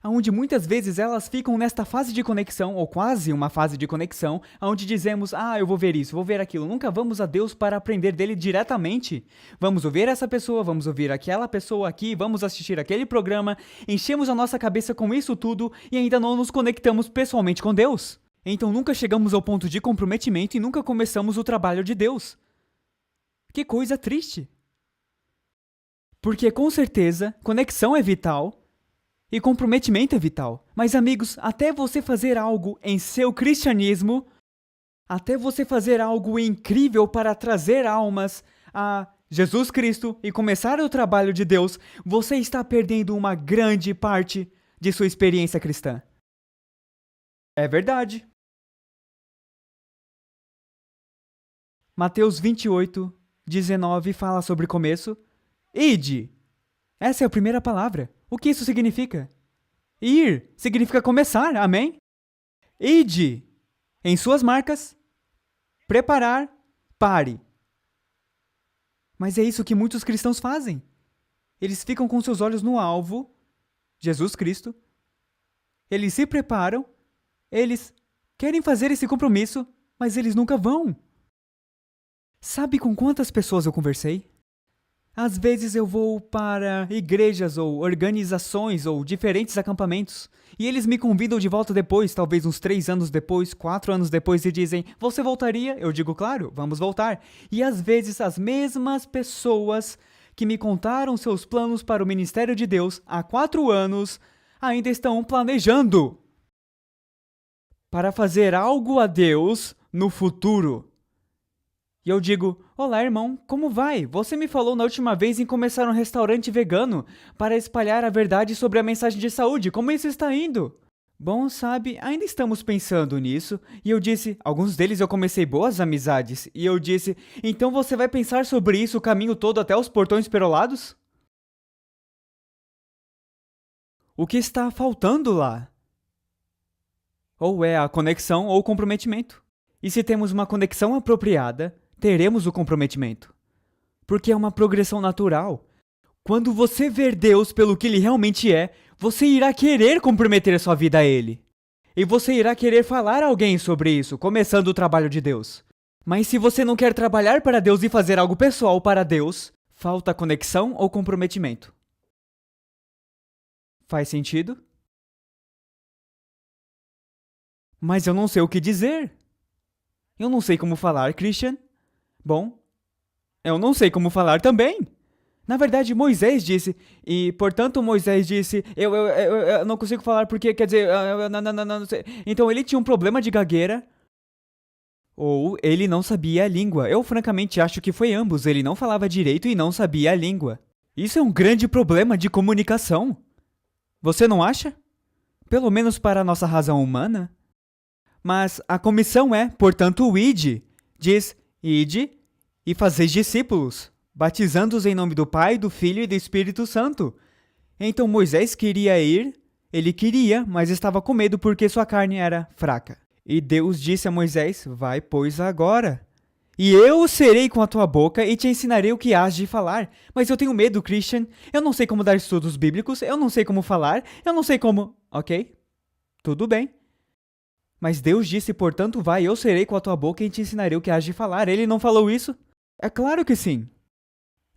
onde muitas vezes elas ficam nesta fase de conexão, ou quase uma fase de conexão, onde dizemos, eu vou ver isso, vou ver aquilo. Nunca vamos a Deus para aprender dele diretamente. Vamos ouvir essa pessoa, vamos ouvir aquela pessoa aqui, vamos assistir aquele programa, enchemos a nossa cabeça com isso tudo e ainda não nos conectamos pessoalmente com Deus. Então nunca chegamos ao ponto de comprometimento e nunca começamos o trabalho de Deus. Que coisa triste. Porque com certeza, conexão é vital, e comprometimento é vital. Mas amigos, até você fazer algo em seu cristianismo, até você fazer algo incrível para trazer almas a Jesus Cristo e começar o trabalho de Deus, você está perdendo uma grande parte de sua experiência cristã. É verdade. Mateus 28, 19 fala sobre começo. Ide! Essa é a primeira palavra. O que isso significa? Ir significa começar, amém? Ide! Em suas marcas, preparar, pare. Mas é isso que muitos cristãos fazem. Eles ficam com seus olhos no alvo, Jesus Cristo. Eles se preparam, eles querem fazer esse compromisso, mas eles nunca vão. Sabe com quantas pessoas eu conversei? Às vezes eu vou para igrejas ou organizações ou diferentes acampamentos e eles me convidam de volta depois, talvez uns 3 anos depois, 4 anos depois e dizem, você voltaria? Eu digo, claro, vamos voltar. E às vezes as mesmas pessoas que me contaram seus planos para o ministério de Deus há 4 anos ainda estão planejando para fazer algo a Deus no futuro. E eu digo, olá irmão, como vai? Você me falou na última vez em começar um restaurante vegano para espalhar a verdade sobre a mensagem de saúde, como isso está indo? Bom, sabe, ainda estamos pensando nisso, e eu disse, alguns deles eu comecei boas amizades, e eu disse, então você vai pensar sobre isso o caminho todo até os portões perolados? O que está faltando lá? Ou é a conexão ou o comprometimento. E se temos uma conexão apropriada, teremos o comprometimento. Porque é uma progressão natural. Quando você ver Deus pelo que Ele realmente é, você irá querer comprometer a sua vida a Ele. E você irá querer falar a alguém sobre isso, começando o trabalho de Deus. Mas se você não quer trabalhar para Deus e fazer algo pessoal para Deus, falta conexão ou comprometimento. Faz sentido? Mas eu não sei o que dizer. Eu não sei como falar, Christian. Bom, eu não sei como falar também. Na verdade, Moisés disse, e portanto Moisés disse, eu não consigo falar porque, quer dizer, não sei. Então ele tinha um problema de gagueira, ou ele não sabia a língua. Eu francamente acho que foi ambos, ele não falava direito e não sabia a língua. Isso é um grande problema de comunicação. Você não acha? Pelo menos para a nossa razão humana. Mas a comissão é, portanto, o ide. Diz, ide e fazeis discípulos, batizando-os em nome do Pai, do Filho e do Espírito Santo. Então Moisés queria ir, ele queria, mas estava com medo porque sua carne era fraca. E Deus disse a Moisés, vai, pois, agora. E eu serei com a tua boca e te ensinarei o que hás de falar. Mas eu tenho medo, Christian. Eu não sei como dar estudos bíblicos, eu não sei como falar, eu não sei como... Ok, tudo bem. Mas Deus disse, portanto, vai, eu serei com a tua boca e te ensinarei o que hás de falar. Ele não falou isso? É claro que sim.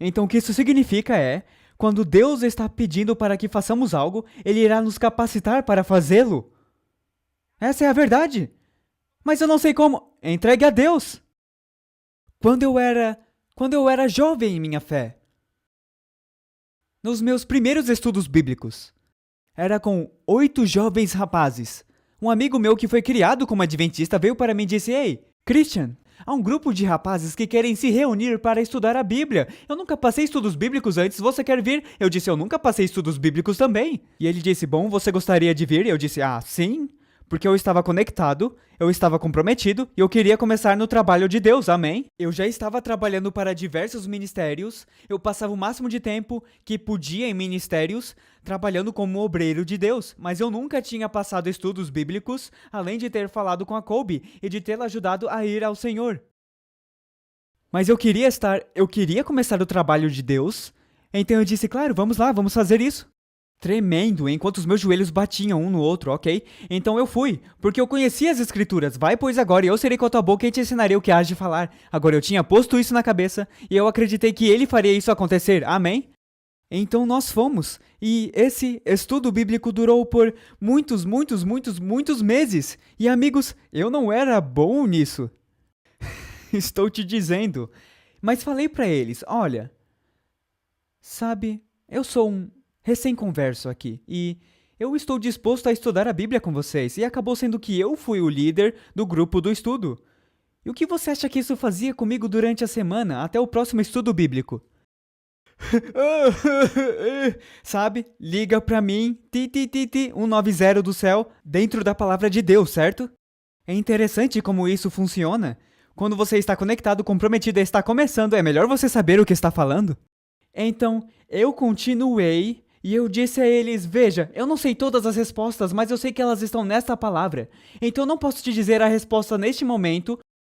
Então o que isso significa é, quando Deus está pedindo para que façamos algo, Ele irá nos capacitar para fazê-lo. Essa é a verdade. Mas eu não sei como. Entregue a Deus. Quando eu era jovem em minha fé, nos meus primeiros estudos bíblicos, era com 8 jovens rapazes. Um amigo meu que foi criado como adventista veio para mim e disse, ei, Christian, Há um grupo de rapazes que querem se reunir para estudar a Bíblia. Eu nunca passei estudos bíblicos antes, você quer vir? Eu disse, eu nunca passei estudos bíblicos também. E ele disse, bom, você gostaria de vir? Eu disse, sim, porque eu estava conectado, eu estava comprometido e eu queria começar no trabalho de Deus, amém? Eu já estava trabalhando para diversos ministérios, eu passava o máximo de tempo que podia em ministérios, trabalhando como obreiro de Deus, mas eu nunca tinha passado estudos bíblicos, além de ter falado com a Colby e de tê-la ajudado a ir ao Senhor. Mas eu queria começar o trabalho de Deus, então eu disse, claro, vamos lá, vamos fazer isso. Tremendo, enquanto os meus joelhos batiam um no outro, ok? Então eu fui, porque eu conhecia as escrituras. Vai, pois agora, e eu serei com a tua boca e te ensinarei o que hás de falar. Agora eu tinha posto isso na cabeça, e eu acreditei que ele faria isso acontecer, amém? Então nós fomos, e esse estudo bíblico durou por muitos meses. E amigos, eu não era bom nisso. Estou te dizendo. Mas falei pra eles, olha, sabe, eu sou um recém-converso aqui, e eu estou disposto a estudar a Bíblia com vocês, e acabou sendo que eu fui o líder do grupo do estudo. E o que você acha que isso fazia comigo durante a semana, até o próximo estudo bíblico? Sabe, liga pra mim, 190 do céu, dentro da palavra de Deus, certo? É interessante como isso funciona. Quando você está conectado, comprometido e está começando, é melhor você saber o que está falando. Então, eu continuei e eu disse a eles, veja, eu não sei todas as respostas, mas eu sei que elas estão nesta palavra. Então eu não posso te dizer a resposta neste momento.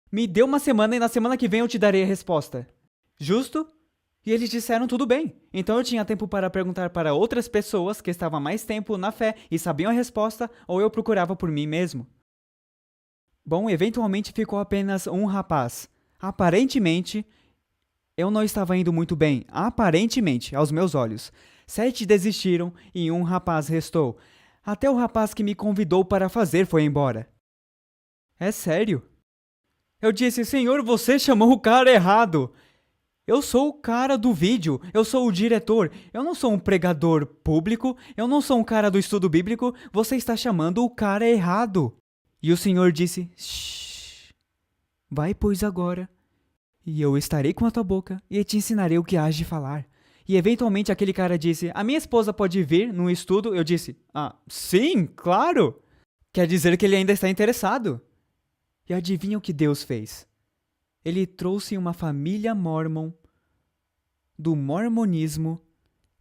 Me dê uma semana e na semana que vem eu te darei a resposta. Justo? E eles disseram tudo bem. Então eu tinha tempo para perguntar para outras pessoas que estavam há mais tempo na fé e sabiam a resposta, ou eu procurava por mim mesmo. Bom, eventualmente ficou apenas um rapaz. Aparentemente, eu não estava indo muito bem, aparentemente, aos meus olhos. 7 desistiram e um rapaz restou. Até o rapaz que me convidou para fazer foi embora. É sério? Eu disse, Senhor, você chamou o cara errado. Eu sou o cara do vídeo, eu sou o diretor, eu não sou um pregador público, eu não sou um cara do estudo bíblico, você está chamando o cara errado. E o Senhor disse, shh, vai pois agora. E eu estarei com a tua boca e te ensinarei o que hás de falar. E eventualmente aquele cara disse, a minha esposa pode vir no estudo? Eu disse, sim, claro. Quer dizer que ele ainda está interessado. E adivinha o que Deus fez? Ele trouxe uma família mórmon do mormonismo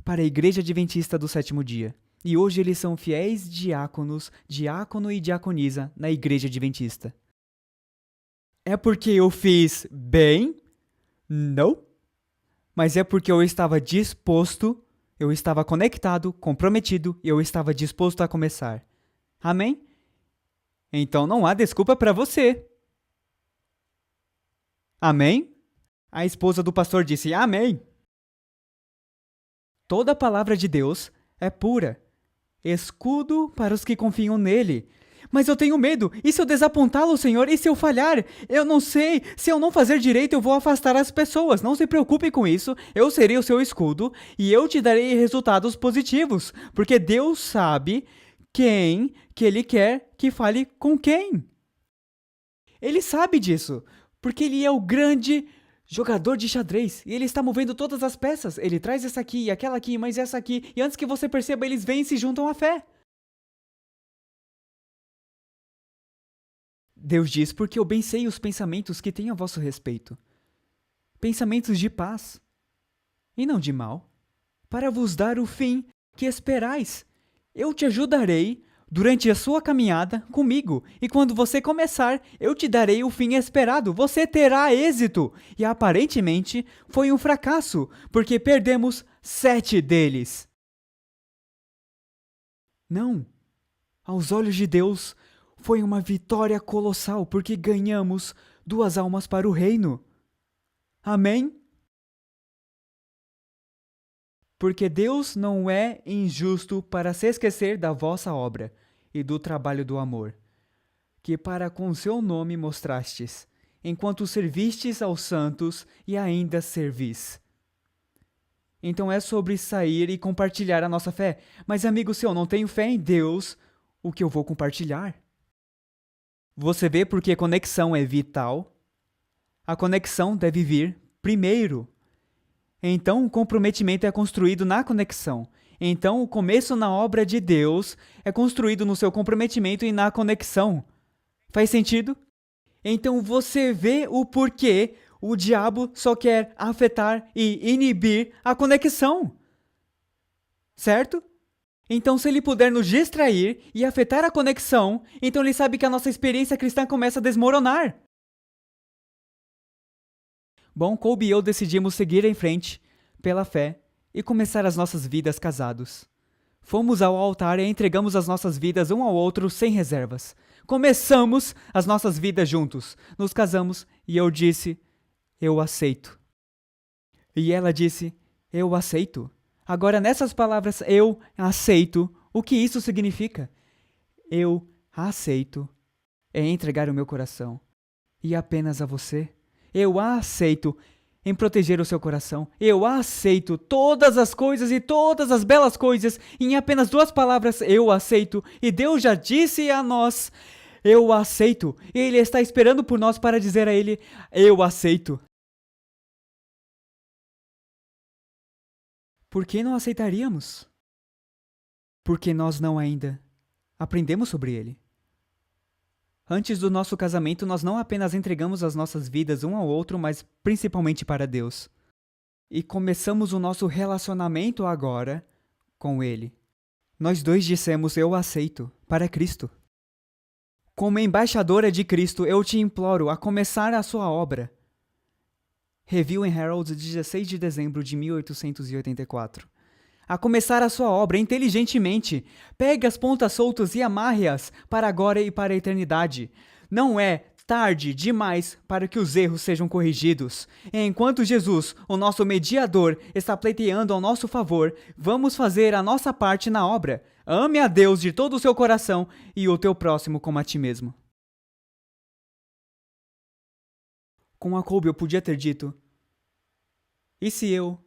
para a Igreja Adventista do Sétimo Dia. E hoje eles são fiéis diáconos, diácono e diaconisa na Igreja Adventista. É porque eu fiz bem? Não. Mas é porque eu estava disposto, eu estava conectado, comprometido e eu estava disposto a começar. Amém? Então não há desculpa para você. Amém? A esposa do pastor disse amém. Toda a palavra de Deus é pura. Escudo para os que confiam nele. Mas eu tenho medo. E se eu desapontá-lo, Senhor? E se eu falhar? Eu não sei. Se eu não fazer direito, eu vou afastar as pessoas. Não se preocupe com isso. Eu serei o seu escudo e eu te darei resultados positivos. Porque Deus sabe quem que Ele quer que fale com quem. Ele sabe disso. Porque Ele é o grande jogador de xadrez. E Ele está movendo todas as peças. Ele traz essa aqui e aquela aqui, mas essa aqui. E antes que você perceba, eles vêm e se juntam à fé. Deus diz, porque eu bem sei os pensamentos que tenho a vosso respeito. Pensamentos de paz, e não de mal, para vos dar o fim que esperais. Eu te ajudarei durante a sua caminhada comigo, e quando você começar, eu te darei o fim esperado. Você terá êxito. E aparentemente foi um fracasso, porque perdemos 7 deles. Não, aos olhos de Deus, foi uma vitória colossal, porque ganhamos 2 almas para o reino. Amém? Porque Deus não é injusto para se esquecer da vossa obra e do trabalho do amor, que para com seu nome mostrastes, enquanto servistes aos santos e ainda servis. Então é sobre sair e compartilhar a nossa fé. Mas, amigo, se eu não tenho fé em Deus, o que eu vou compartilhar? Você vê porque conexão é vital? A conexão deve vir primeiro. Então, o comprometimento é construído na conexão. Então, o começo na obra de Deus é construído no seu comprometimento e na conexão. Faz sentido? Então, você vê o porquê o diabo só quer afetar e inibir a conexão. Certo? Então, se ele puder nos distrair e afetar a conexão, então ele sabe que a nossa experiência cristã começa a desmoronar. Bom, Colby e eu decidimos seguir em frente, pela fé, e começar as nossas vidas casados. Fomos ao altar e entregamos as nossas vidas um ao outro sem reservas. Começamos as nossas vidas juntos. Nos casamos e eu disse, eu aceito. E ela disse, eu aceito. Agora, nessas palavras, eu aceito, o que isso significa? Eu aceito é entregar o meu coração. E apenas a você. Eu aceito em proteger o seu coração. Eu aceito todas as coisas e todas as belas coisas em apenas 2 palavras. Eu aceito. E Deus já disse a nós, eu aceito. E Ele está esperando por nós para dizer a Ele, eu aceito. Por que não aceitaríamos? Porque nós não ainda aprendemos sobre Ele. Antes do nosso casamento, nós não apenas entregamos as nossas vidas um ao outro, mas principalmente para Deus. E começamos o nosso relacionamento agora com Ele. Nós 2 dissemos, eu aceito, para Cristo. Como embaixadora de Cristo, eu te imploro a começar a sua obra. Review in Herald, 16 de dezembro de 1884. A começar a sua obra inteligentemente. Pegue as pontas soltas e amarre-as para agora e para a eternidade. Não é tarde demais para que os erros sejam corrigidos. Enquanto Jesus, o nosso mediador, está pleiteando ao nosso favor, vamos fazer a nossa parte na obra. Ame a Deus de todo o seu coração e o teu próximo como a ti mesmo. Com a Colby eu podia ter dito, e se eu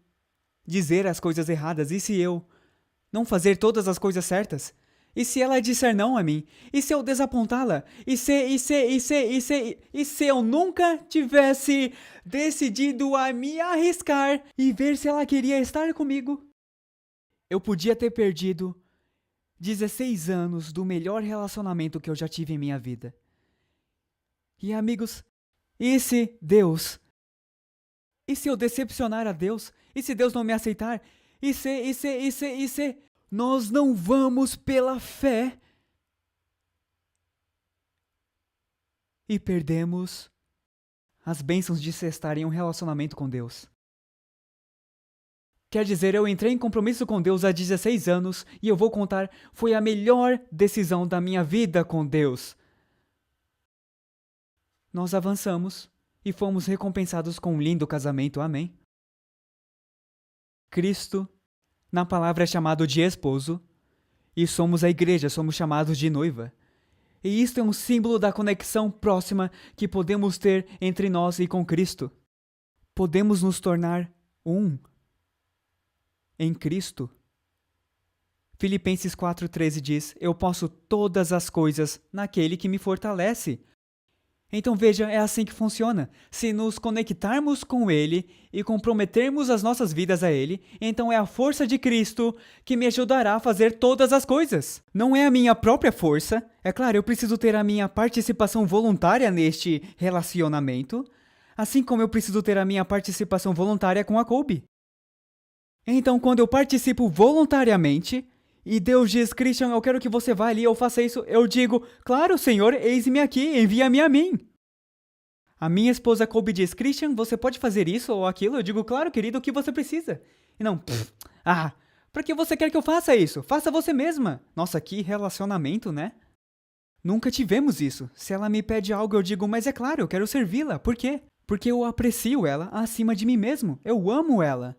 dizer as coisas erradas? E se eu não fazer todas as coisas certas? E se ela disser não a mim? E se eu desapontá-la? E se eu nunca tivesse decidido a me arriscar e ver se ela queria estar comigo? Eu podia ter perdido 16 anos do melhor relacionamento que eu já tive em minha vida. E amigos, e se Deus... E se eu decepcionar a Deus? E se Deus não me aceitar? E se... Nós não vamos pela fé. E perdemos as bênçãos de se estar em um relacionamento com Deus. Quer dizer, eu entrei em compromisso com Deus há 16 anos e eu vou contar, foi a melhor decisão da minha vida com Deus. Nós avançamos e fomos recompensados com um lindo casamento, amém? Cristo, na palavra, é chamado de esposo, e somos a igreja, somos chamados de noiva. E isto é um símbolo da conexão próxima que podemos ter entre nós e com Cristo. Podemos nos tornar um em Cristo. Filipenses 4,13 diz, eu posso todas as coisas naquele que me fortalece. Então veja, é assim que funciona. Se nos conectarmos com Ele e comprometermos as nossas vidas a Ele, então é a força de Cristo que me ajudará a fazer todas as coisas. Não é a minha própria força. É claro, eu preciso ter a minha participação voluntária neste relacionamento, assim como eu preciso ter a minha participação voluntária com a Colby. Então, quando eu participo voluntariamente, e Deus diz, Christian, eu quero que você vá ali, eu faça isso. Eu digo, claro, Senhor, eis-me aqui, envia-me a mim. A minha esposa Colby diz, Christian, você pode fazer isso ou aquilo? Eu digo, claro, querido, o que você precisa? E não, pra que você quer que eu faça isso? Faça você mesma. Nossa, que relacionamento, né? Nunca tivemos isso. Se ela me pede algo, eu digo, mas é claro, eu quero servi-la. Por quê? Porque eu aprecio ela acima de mim mesmo. Eu amo ela.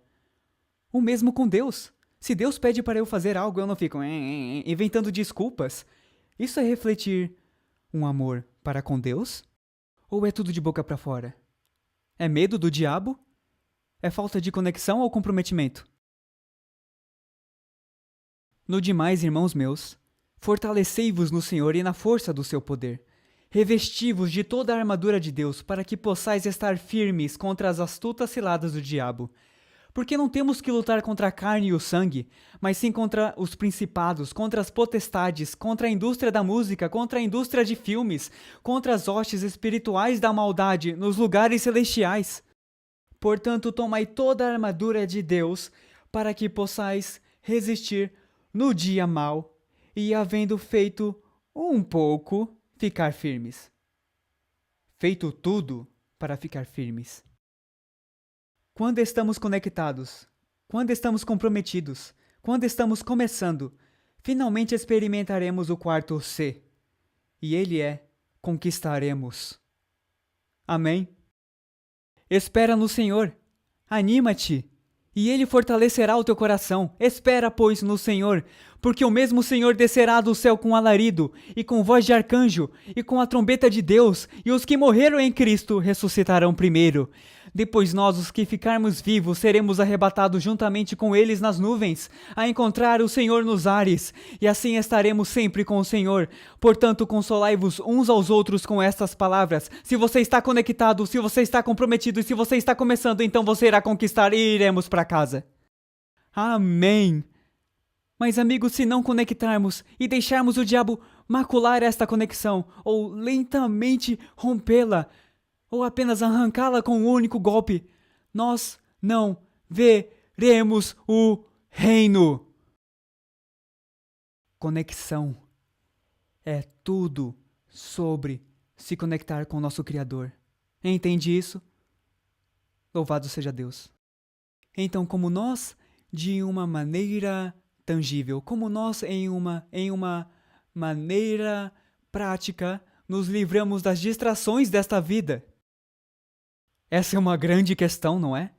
O mesmo com Deus. Se Deus pede para eu fazer algo, eu não fico inventando desculpas. Isso é refletir um amor para com Deus? Ou é tudo de boca para fora? É medo do diabo? É falta de conexão ou comprometimento? No demais, irmãos meus, fortalecei-vos no Senhor e na força do seu poder. Revesti-vos de toda a armadura de Deus, para que possais estar firmes contra as astutas ciladas do diabo. Porque não temos que lutar contra a carne e o sangue, mas sim contra os principados, contra as potestades, contra a indústria da música, contra a indústria de filmes, contra as hostes espirituais da maldade nos lugares celestiais. Portanto, tomai toda a armadura de Deus, para que possais resistir no dia mau, e havendo feito um pouco, ficar firmes. Feito tudo para ficar firmes. Quando estamos conectados, quando estamos comprometidos, quando estamos começando, finalmente experimentaremos o quarto C. E ele é: conquistaremos. Amém? Espera no Senhor. Anima-te. E ele fortalecerá o teu coração. Espera, pois, no Senhor, porque o mesmo Senhor descerá do céu com alarido, e com voz de arcanjo, e com a trombeta de Deus, e os que morreram em Cristo ressuscitarão primeiro. Depois nós, os que ficarmos vivos, seremos arrebatados juntamente com eles nas nuvens, a encontrar o Senhor nos ares, e assim estaremos sempre com o Senhor. Portanto, consolai-vos uns aos outros com estas palavras. Se você está conectado, se você está comprometido, e se você está começando, então você irá conquistar e iremos para casa. Amém! Mas, amigos, se não conectarmos e deixarmos o diabo macular esta conexão, ou lentamente rompê-la, ou apenas arrancá-la com um único golpe, nós não veremos o reino. Conexão é tudo sobre se conectar com o nosso Criador. Entende isso? Louvado seja Deus. Então, como nós, de uma maneira tangível, como nós, em uma maneira prática, nos livramos das distrações desta vida? Essa é uma grande questão, não é?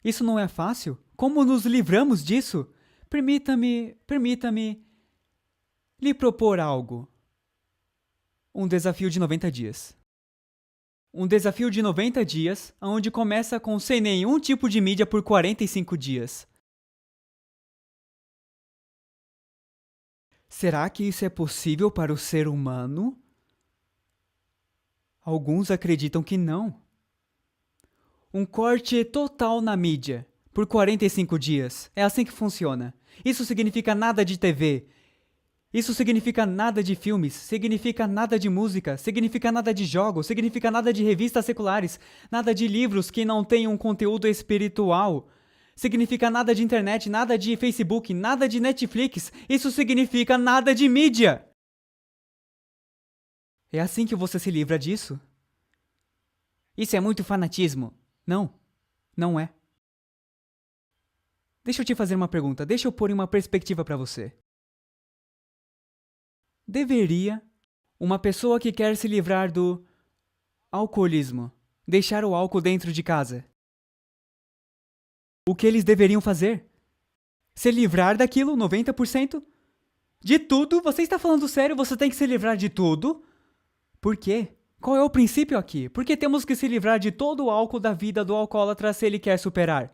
Isso não é fácil? Como nos livramos disso? Permita-me lhe propor algo. Um desafio de 90 dias. Um desafio de 90 dias, onde começa com sem nenhum tipo de mídia por 45 dias. Será que isso é possível para o ser humano? Alguns acreditam que não. Um corte total na mídia, por 45 dias. É assim que funciona. Isso significa nada de TV. Isso significa nada de filmes. Significa nada de música. Significa nada de jogos. Significa nada de revistas seculares. Nada de livros que não tenham conteúdo espiritual. Significa nada de internet, nada de Facebook, nada de Netflix. Isso significa nada de mídia. É assim que você se livra disso? Isso é muito fanatismo. Não, não é. Deixa eu te fazer uma pergunta, deixa eu pôr em uma perspectiva para você. Deveria uma pessoa que quer se livrar do alcoolismo deixar o álcool dentro de casa? O que eles deveriam fazer? Se livrar daquilo, 90%? De tudo? Você está falando sério? Você tem que se livrar de tudo? Por quê? Qual é o princípio aqui? Por que temos que se livrar de todo o álcool da vida do alcoólatra se ele quer superar?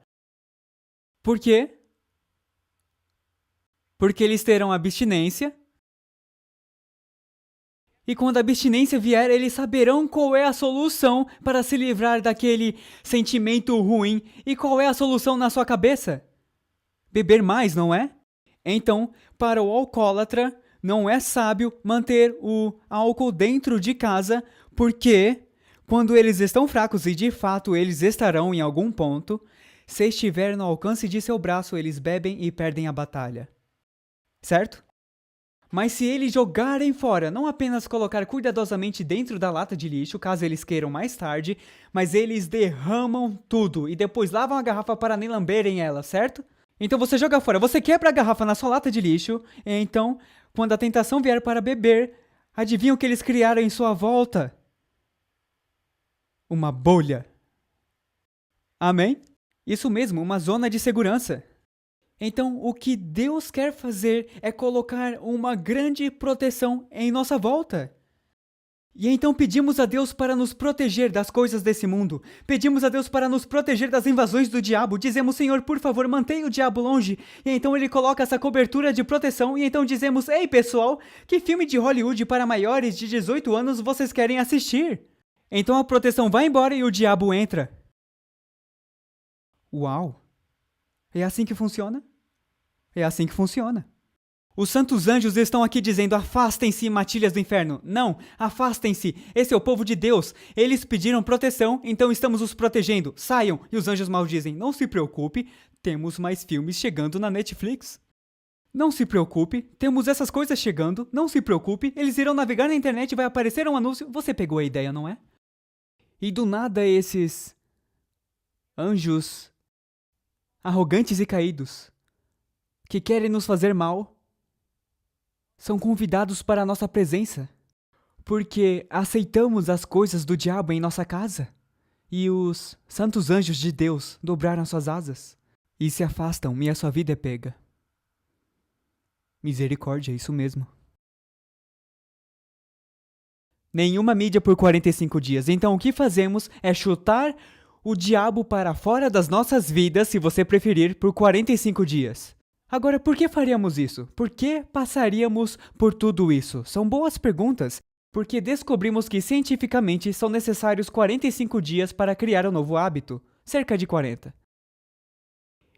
Por quê? Porque eles terão abstinência. E quando a abstinência vier, eles saberão qual é a solução para se livrar daquele sentimento ruim. E qual é a solução na sua cabeça? Beber mais, não é? Então, para o alcoólatra, não é sábio manter o álcool dentro de casa, porque quando eles estão fracos, e de fato eles estarão em algum ponto, se estiver no alcance de seu braço, eles bebem e perdem a batalha. Certo? Mas se eles jogarem fora, não apenas colocar cuidadosamente dentro da lata de lixo, caso eles queiram mais tarde, mas eles derramam tudo e depois lavam a garrafa para nem lamberem ela, certo? Então você joga fora, você quebra a garrafa na sua lata de lixo, e então, quando a tentação vier para beber, adivinha o que eles criaram em sua volta? Uma bolha. Amém? Isso mesmo, uma zona de segurança. Então, o que Deus quer fazer é colocar uma grande proteção em nossa volta. E então pedimos a Deus para nos proteger das coisas desse mundo. Pedimos a Deus para nos proteger das invasões do diabo. Dizemos, Senhor, por favor, mantenha o diabo longe. E então ele coloca essa cobertura de proteção. E então dizemos, ei pessoal, que filme de Hollywood para maiores de 18 anos vocês querem assistir? Então a proteção vai embora e o diabo entra. Uau! É assim que funciona? É assim que funciona. Os santos anjos estão aqui dizendo, afastem-se, matilhas do inferno. Não, afastem-se, esse é o povo de Deus. Eles pediram proteção, então estamos os protegendo. Saiam. E os anjos maus dizem, não se preocupe, temos mais filmes chegando na Netflix. Não se preocupe, temos essas coisas chegando, não se preocupe, eles irão navegar na internet e vai aparecer um anúncio. Você pegou a ideia, não é? E do nada esses anjos arrogantes e caídos, que querem nos fazer mal, são convidados para a nossa presença, porque aceitamos as coisas do diabo em nossa casa. E os santos anjos de Deus dobraram suas asas e se afastam e a sua vida é pega. Misericórdia, isso mesmo. Nenhuma mídia por 45 dias. Então o que fazemos é chutar o diabo para fora das nossas vidas, se você preferir, por 45 dias. Agora, por que faríamos isso? Por que passaríamos por tudo isso? São boas perguntas, porque descobrimos que cientificamente são necessários 45 dias para criar um novo hábito, cerca de 40.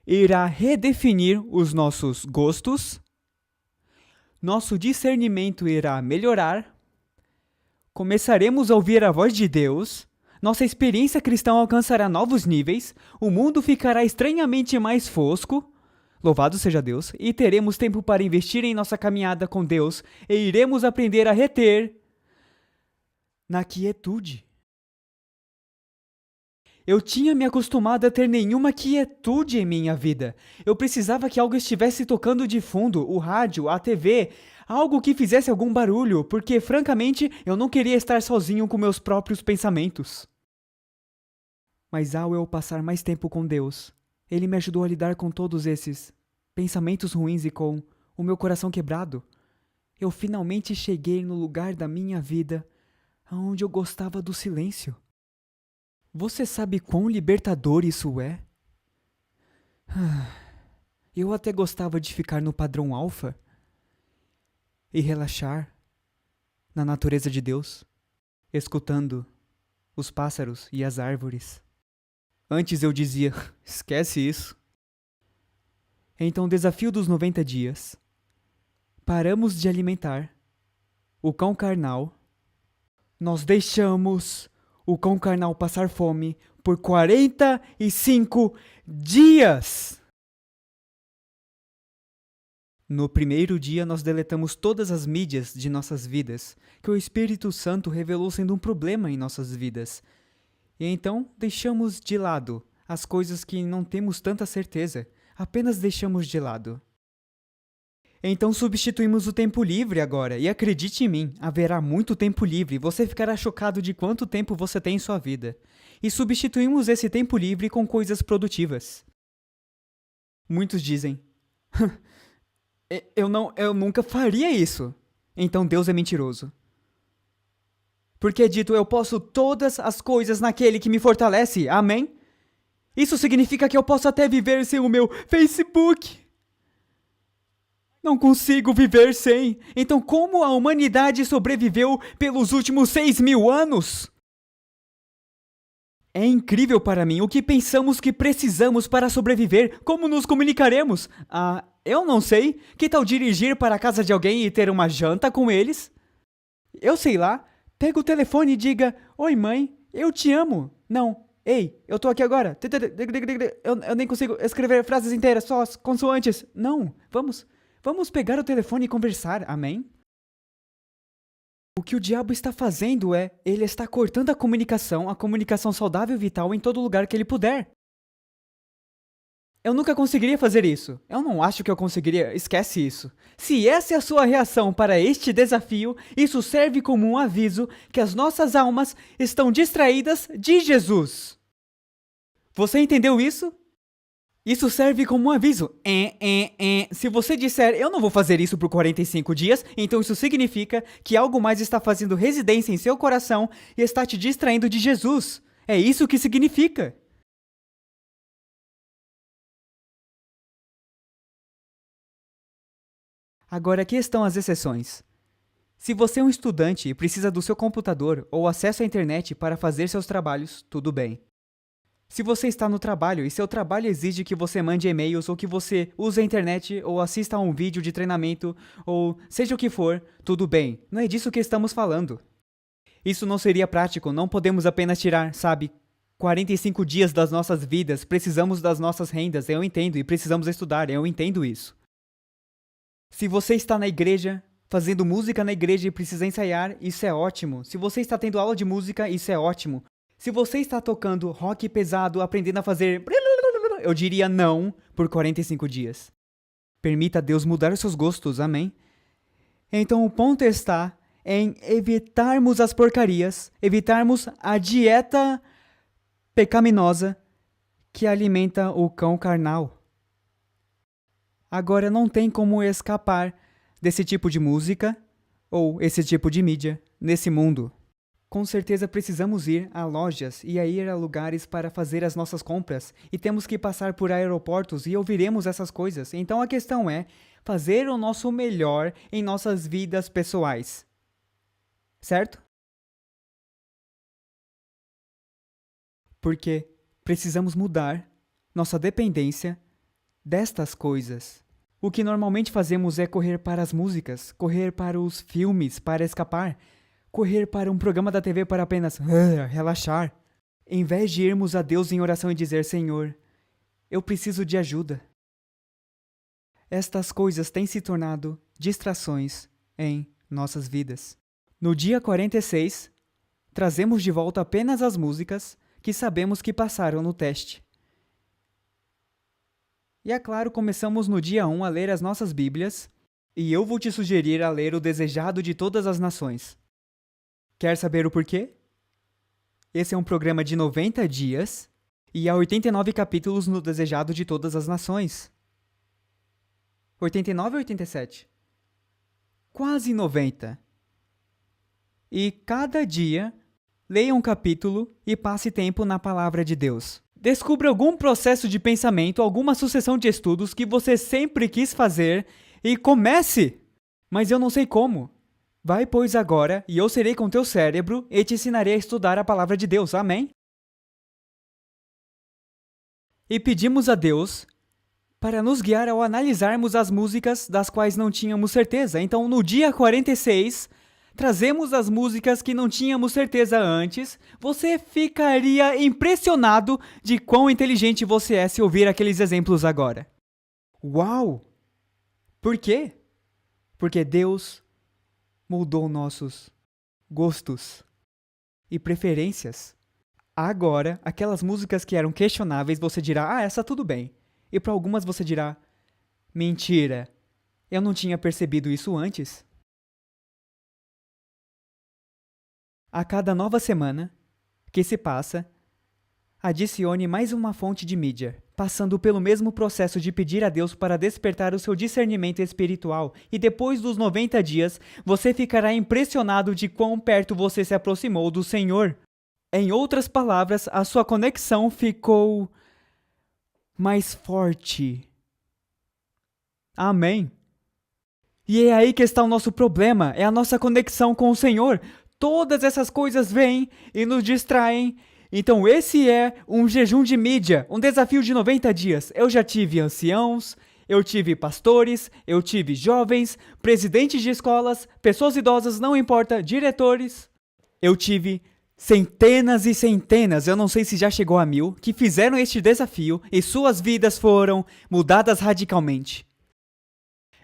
Irá redefinir os nossos gostos, nosso discernimento irá melhorar, começaremos a ouvir a voz de Deus, nossa experiência cristã alcançará novos níveis, o mundo ficará estranhamente mais fosco, louvado seja Deus, e teremos tempo para investir em nossa caminhada com Deus e iremos aprender a reter na quietude. Eu tinha me acostumado a ter nenhuma quietude em minha vida. Eu precisava que algo estivesse tocando de fundo, o rádio, a TV, algo que fizesse algum barulho, porque, francamente, eu não queria estar sozinho com meus próprios pensamentos. Mas ao eu passar mais tempo com Deus, Ele me ajudou a lidar com todos esses pensamentos ruins e com o meu coração quebrado. Eu finalmente cheguei no lugar da minha vida onde eu gostava do silêncio. Você sabe quão libertador isso é? Eu até gostava de ficar no padrão alfa e relaxar na natureza de Deus, escutando os pássaros e as árvores. Antes eu dizia, esquece isso. Então, o desafio dos 90 dias. Paramos de alimentar o cão carnal. Nós deixamos o cão carnal passar fome por 45 dias. No primeiro dia, nós deletamos todas as mídias de nossas vidas, que o Espírito Santo revelou sendo um problema em nossas vidas. E então, deixamos de lado as coisas que não temos tanta certeza, apenas deixamos de lado. Então substituímos o tempo livre agora, e acredite em mim, haverá muito tempo livre, você ficará chocado de quanto tempo você tem em sua vida. E substituímos esse tempo livre com coisas produtivas. Muitos dizem, eu nunca faria isso. Então Deus é mentiroso. Porque é dito, eu posso todas as coisas naquele que me fortalece, amém? Isso significa que eu posso até viver sem o meu Facebook. Não consigo viver sem. Então como a humanidade sobreviveu pelos últimos 6.000 anos? É incrível para mim o que pensamos que precisamos para sobreviver. Como nos comunicaremos? Eu não sei. Que tal dirigir para a casa de alguém e ter uma janta com eles? Eu sei lá. Pega o telefone e diga, oi mãe, eu te amo. Não, ei, eu tô aqui agora. Eu nem consigo escrever frases inteiras, só as consoantes. Não, vamos pegar o telefone e conversar, amém? O que o diabo está fazendo ele está cortando a comunicação saudável e vital em todo lugar que ele puder. Eu nunca conseguiria fazer isso. Eu não acho que eu conseguiria. Esquece isso. Se essa é a sua reação para este desafio, isso serve como um aviso que as nossas almas estão distraídas de Jesus. Você entendeu isso? Isso serve como um aviso. Se você disser, eu não vou fazer isso por 45 dias, então isso significa que algo mais está fazendo residência em seu coração e está te distraindo de Jesus. É isso que significa. Agora, aqui estão as exceções. Se você é um estudante e precisa do seu computador ou acesso à internet para fazer seus trabalhos, tudo bem. Se você está no trabalho e seu trabalho exige que você mande e-mails ou que você use a internet ou assista a um vídeo de treinamento ou seja o que for, tudo bem. Não é disso que estamos falando. Isso não seria prático, não podemos apenas tirar, 45 dias das nossas vidas, precisamos das nossas rendas, eu entendo, e precisamos estudar, eu entendo isso. Se você está na igreja, fazendo música na igreja e precisa ensaiar, isso é ótimo. Se você está tendo aula de música, isso é ótimo. Se você está tocando rock pesado, aprendendo a fazer... eu diria não por 45 dias. Permita Deus mudar os seus gostos, amém? Então o ponto está em evitarmos as porcarias, evitarmos a dieta pecaminosa que alimenta o cão carnal. Agora não tem como escapar desse tipo de música ou esse tipo de mídia nesse mundo. Com certeza precisamos ir a lojas e a ir a lugares para fazer as nossas compras e temos que passar por aeroportos e ouviremos essas coisas. Então a questão é fazer o nosso melhor em nossas vidas pessoais. Certo? Porque precisamos mudar nossa dependência destas coisas. O que normalmente fazemos é correr para as músicas, correr para os filmes para escapar, correr para um programa da TV para apenas relaxar, em vez de irmos a Deus em oração e dizer, Senhor, eu preciso de ajuda. Estas coisas têm se tornado distrações em nossas vidas. No dia 46, trazemos de volta apenas as músicas que sabemos que passaram no teste. E é claro, começamos no dia 1 a ler as nossas Bíblias, e eu vou te sugerir a ler o Desejado de Todas as Nações. Quer saber o porquê? Esse é um programa de 90 dias e há 89 capítulos no Desejado de Todas as Nações. 89 ou 87? Quase 90. E cada dia, leia um capítulo e passe tempo na Palavra de Deus. Descubra algum processo de pensamento, alguma sucessão de estudos que você sempre quis fazer e comece! Mas eu não sei como. Vai, pois, agora, e eu serei com teu cérebro e te ensinarei a estudar a Palavra de Deus. Amém? E pedimos a Deus para nos guiar ao analisarmos as músicas das quais não tínhamos certeza. Então, no dia 46, trazemos as músicas que não tínhamos certeza antes. Você ficaria impressionado de quão inteligente você é se ouvir aqueles exemplos agora. Uau! Por quê? Porque Deus mudou nossos gostos e preferências. Agora, aquelas músicas que eram questionáveis, você dirá, essa tudo bem. E para algumas você dirá, mentira, eu não tinha percebido isso antes. A cada nova semana que se passa, adicione mais uma fonte de mídia, passando pelo mesmo processo de pedir a Deus para despertar o seu discernimento espiritual, e depois dos 90 dias, você ficará impressionado de quão perto você se aproximou do Senhor. Em outras palavras, a sua conexão ficou mais forte. Amém. E é aí que está o nosso problema, é a nossa conexão com o Senhor. Todas essas coisas vêm e nos distraem. Então esse é um jejum de mídia, um desafio de 90 dias. Eu já tive anciãos, eu tive pastores, eu tive jovens, presidentes de escolas, pessoas idosas, não importa, diretores. Eu tive centenas e centenas, eu não sei se já chegou a 1000, que fizeram este desafio e suas vidas foram mudadas radicalmente.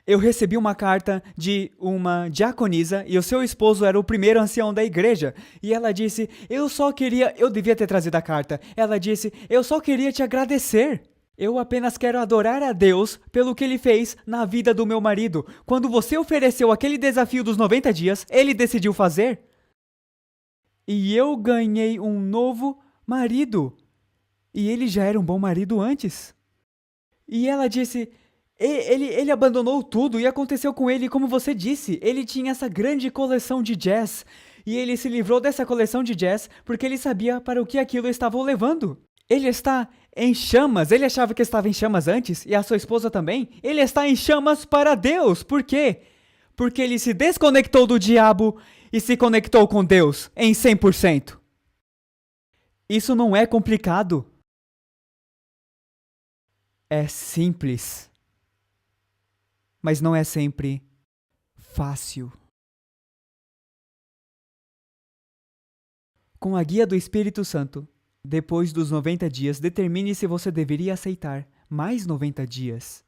Eu recebi uma carta de uma diaconisa e o seu esposo era o primeiro ancião da igreja. E ela disse, eu devia ter trazido a carta. Ela disse, eu só queria te agradecer. Eu apenas quero adorar a Deus pelo que Ele fez na vida do meu marido. Quando você ofereceu aquele desafio dos 90 dias, ele decidiu fazer. E eu ganhei um novo marido. E ele já era um bom marido antes. E ela disse, ele abandonou tudo e aconteceu com ele como você disse. Ele tinha essa grande coleção de jazz e ele se livrou dessa coleção de jazz porque ele sabia para o que aquilo estava o levando. Ele está em chamas, ele achava que estava em chamas antes e a sua esposa também. Ele está em chamas para Deus, por quê? Porque ele se desconectou do diabo e se conectou com Deus em 100%. Isso não é complicado. É simples. Mas não é sempre fácil. Com a guia do Espírito Santo, depois dos 90 dias, determine se você deveria aceitar mais 90 dias.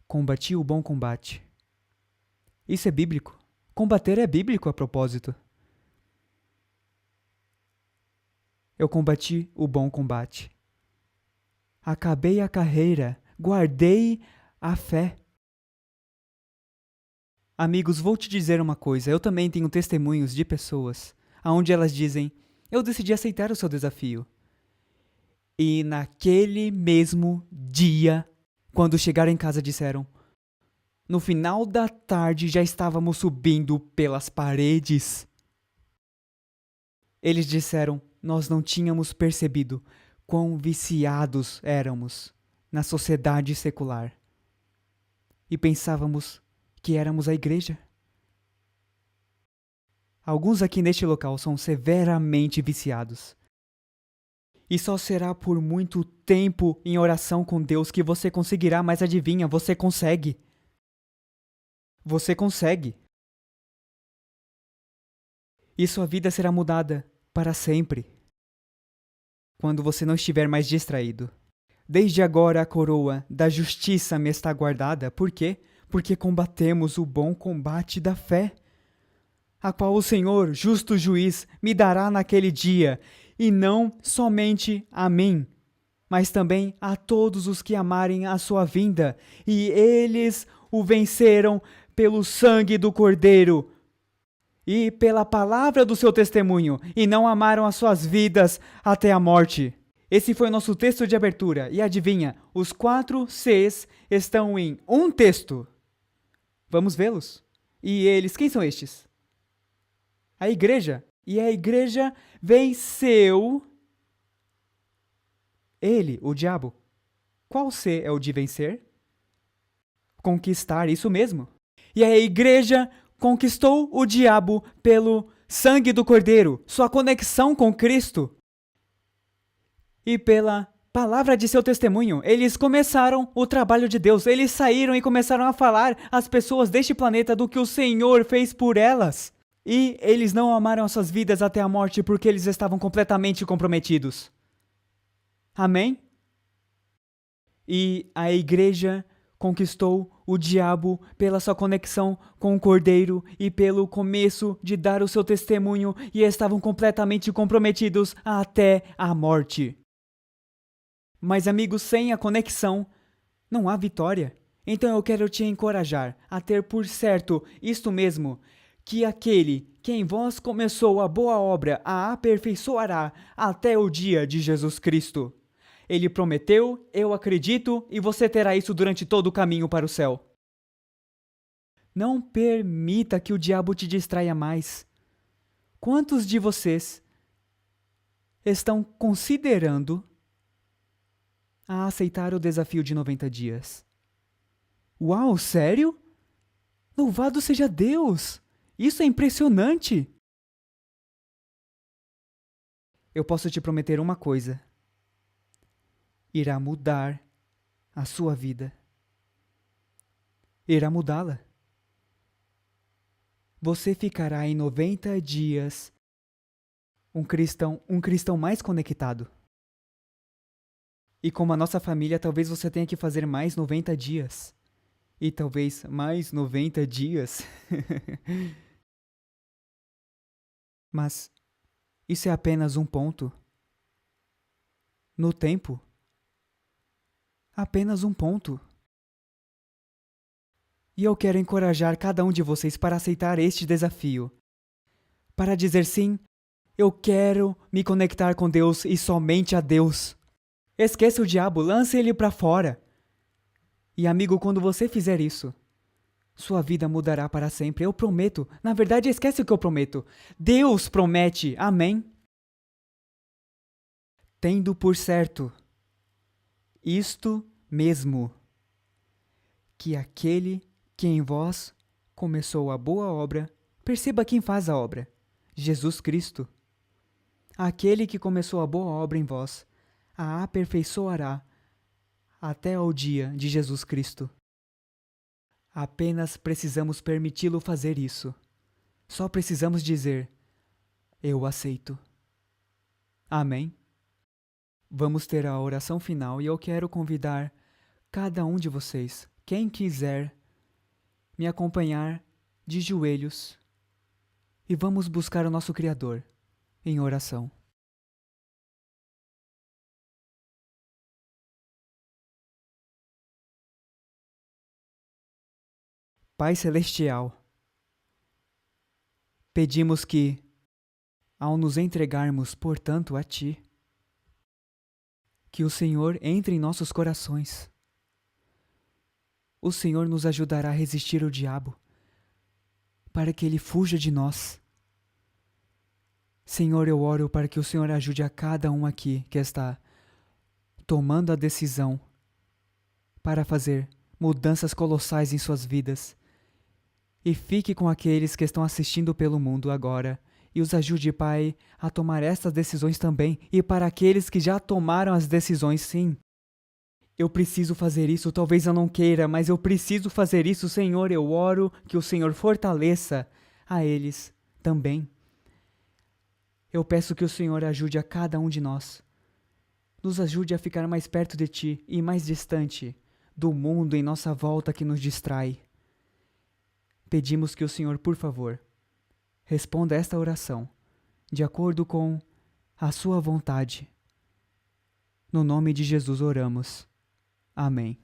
Combati o bom combate. Isso é bíblico. Combater é bíblico a propósito. Eu combati o bom combate. Acabei a carreira, guardei a fé. Amigos, vou te dizer uma coisa, eu também tenho testemunhos de pessoas onde elas dizem, eu decidi aceitar o seu desafio. E naquele mesmo dia, quando chegaram em casa disseram, no final da tarde já estávamos subindo pelas paredes. Eles disseram, nós não tínhamos percebido quão viciados éramos na sociedade secular. E pensávamos que éramos a igreja. Alguns aqui neste local são severamente viciados. E só será por muito tempo em oração com Deus que você conseguirá, mas adivinha, você consegue. Você consegue. E sua vida será mudada para sempre. Quando você não estiver mais distraído. Desde agora a coroa da justiça me está guardada. Por quê? Porque combatemos o bom combate da fé, a qual o Senhor, justo juiz, me dará naquele dia, e não somente a mim, mas também a todos os que amarem a sua vinda, e eles o venceram pelo sangue do Cordeiro e pela palavra do seu testemunho, e não amaram as suas vidas até a morte. Esse foi o nosso texto de abertura, e adivinha, os 4 Cs estão em um texto. Vamos vê-los. E eles, quem são estes? A igreja. E a igreja venceu ele, o diabo. Qual C é o de vencer? Conquistar, isso mesmo. E a igreja conquistou o diabo pelo sangue do Cordeiro, sua conexão com Cristo. E pela palavra de seu testemunho, eles começaram o trabalho de Deus. Eles saíram e começaram a falar às pessoas deste planeta do que o Senhor fez por elas. E eles não amaram as suas vidas até a morte porque eles estavam completamente comprometidos. Amém? E a igreja conquistou o diabo pela sua conexão com o Cordeiro e pelo começo de dar o seu testemunho e estavam completamente comprometidos até a morte. Mas amigos, sem a conexão, não há vitória. Então eu quero te encorajar a ter por certo isto mesmo, que aquele que em vós começou a boa obra a aperfeiçoará até o dia de Jesus Cristo. Ele prometeu, eu acredito, e você terá isso durante todo o caminho para o céu. Não permita que o diabo te distraia mais. Quantos de vocês estão considerando a aceitar o desafio de 90 dias? Uau, sério? Louvado seja Deus! Isso é impressionante! Eu posso te prometer uma coisa. Irá mudar a sua vida. Irá mudá-la. Você ficará em 90 dias um cristão mais conectado. E como a nossa família, talvez você tenha que fazer mais 90 dias. E talvez mais 90 dias. Mas isso é apenas um ponto. No tempo. Apenas um ponto. E eu quero encorajar cada um de vocês para aceitar este desafio. Para dizer sim, eu quero me conectar com Deus e somente a Deus. Esqueça o diabo, lance ele para fora. E amigo, quando você fizer isso, sua vida mudará para sempre. Eu prometo. Na verdade, esquece o que eu prometo. Deus promete. Amém? Tendo por certo isto mesmo, que aquele que em vós começou a boa obra, perceba quem faz a obra: Jesus Cristo. Aquele que começou a boa obra em vós, a aperfeiçoará até ao dia de Jesus Cristo. Apenas precisamos permiti-lo fazer isso. Só precisamos dizer: eu aceito. Amém? Vamos ter a oração final e eu quero convidar cada um de vocês, quem quiser, me acompanhar de joelhos e vamos buscar o nosso Criador em oração. Pai Celestial, pedimos que, ao nos entregarmos, portanto, a Ti, que o Senhor entre em nossos corações. O Senhor nos ajudará a resistir ao diabo, para que ele fuja de nós. Senhor, eu oro para que o Senhor ajude a cada um aqui que está tomando a decisão para fazer mudanças colossais em suas vidas. E fique com aqueles que estão assistindo pelo mundo agora e os ajude, Pai, a tomar estas decisões também. E para aqueles que já tomaram as decisões, sim. Eu preciso fazer isso, talvez eu não queira, mas eu preciso fazer isso, Senhor. Eu oro que o Senhor fortaleça a eles também. Eu peço que o Senhor ajude a cada um de nós. Nos ajude a ficar mais perto de Ti e mais distante do mundo em nossa volta que nos distrai. Pedimos que o Senhor, por favor, responda esta oração de acordo com a sua vontade. No nome de Jesus oramos. Amém.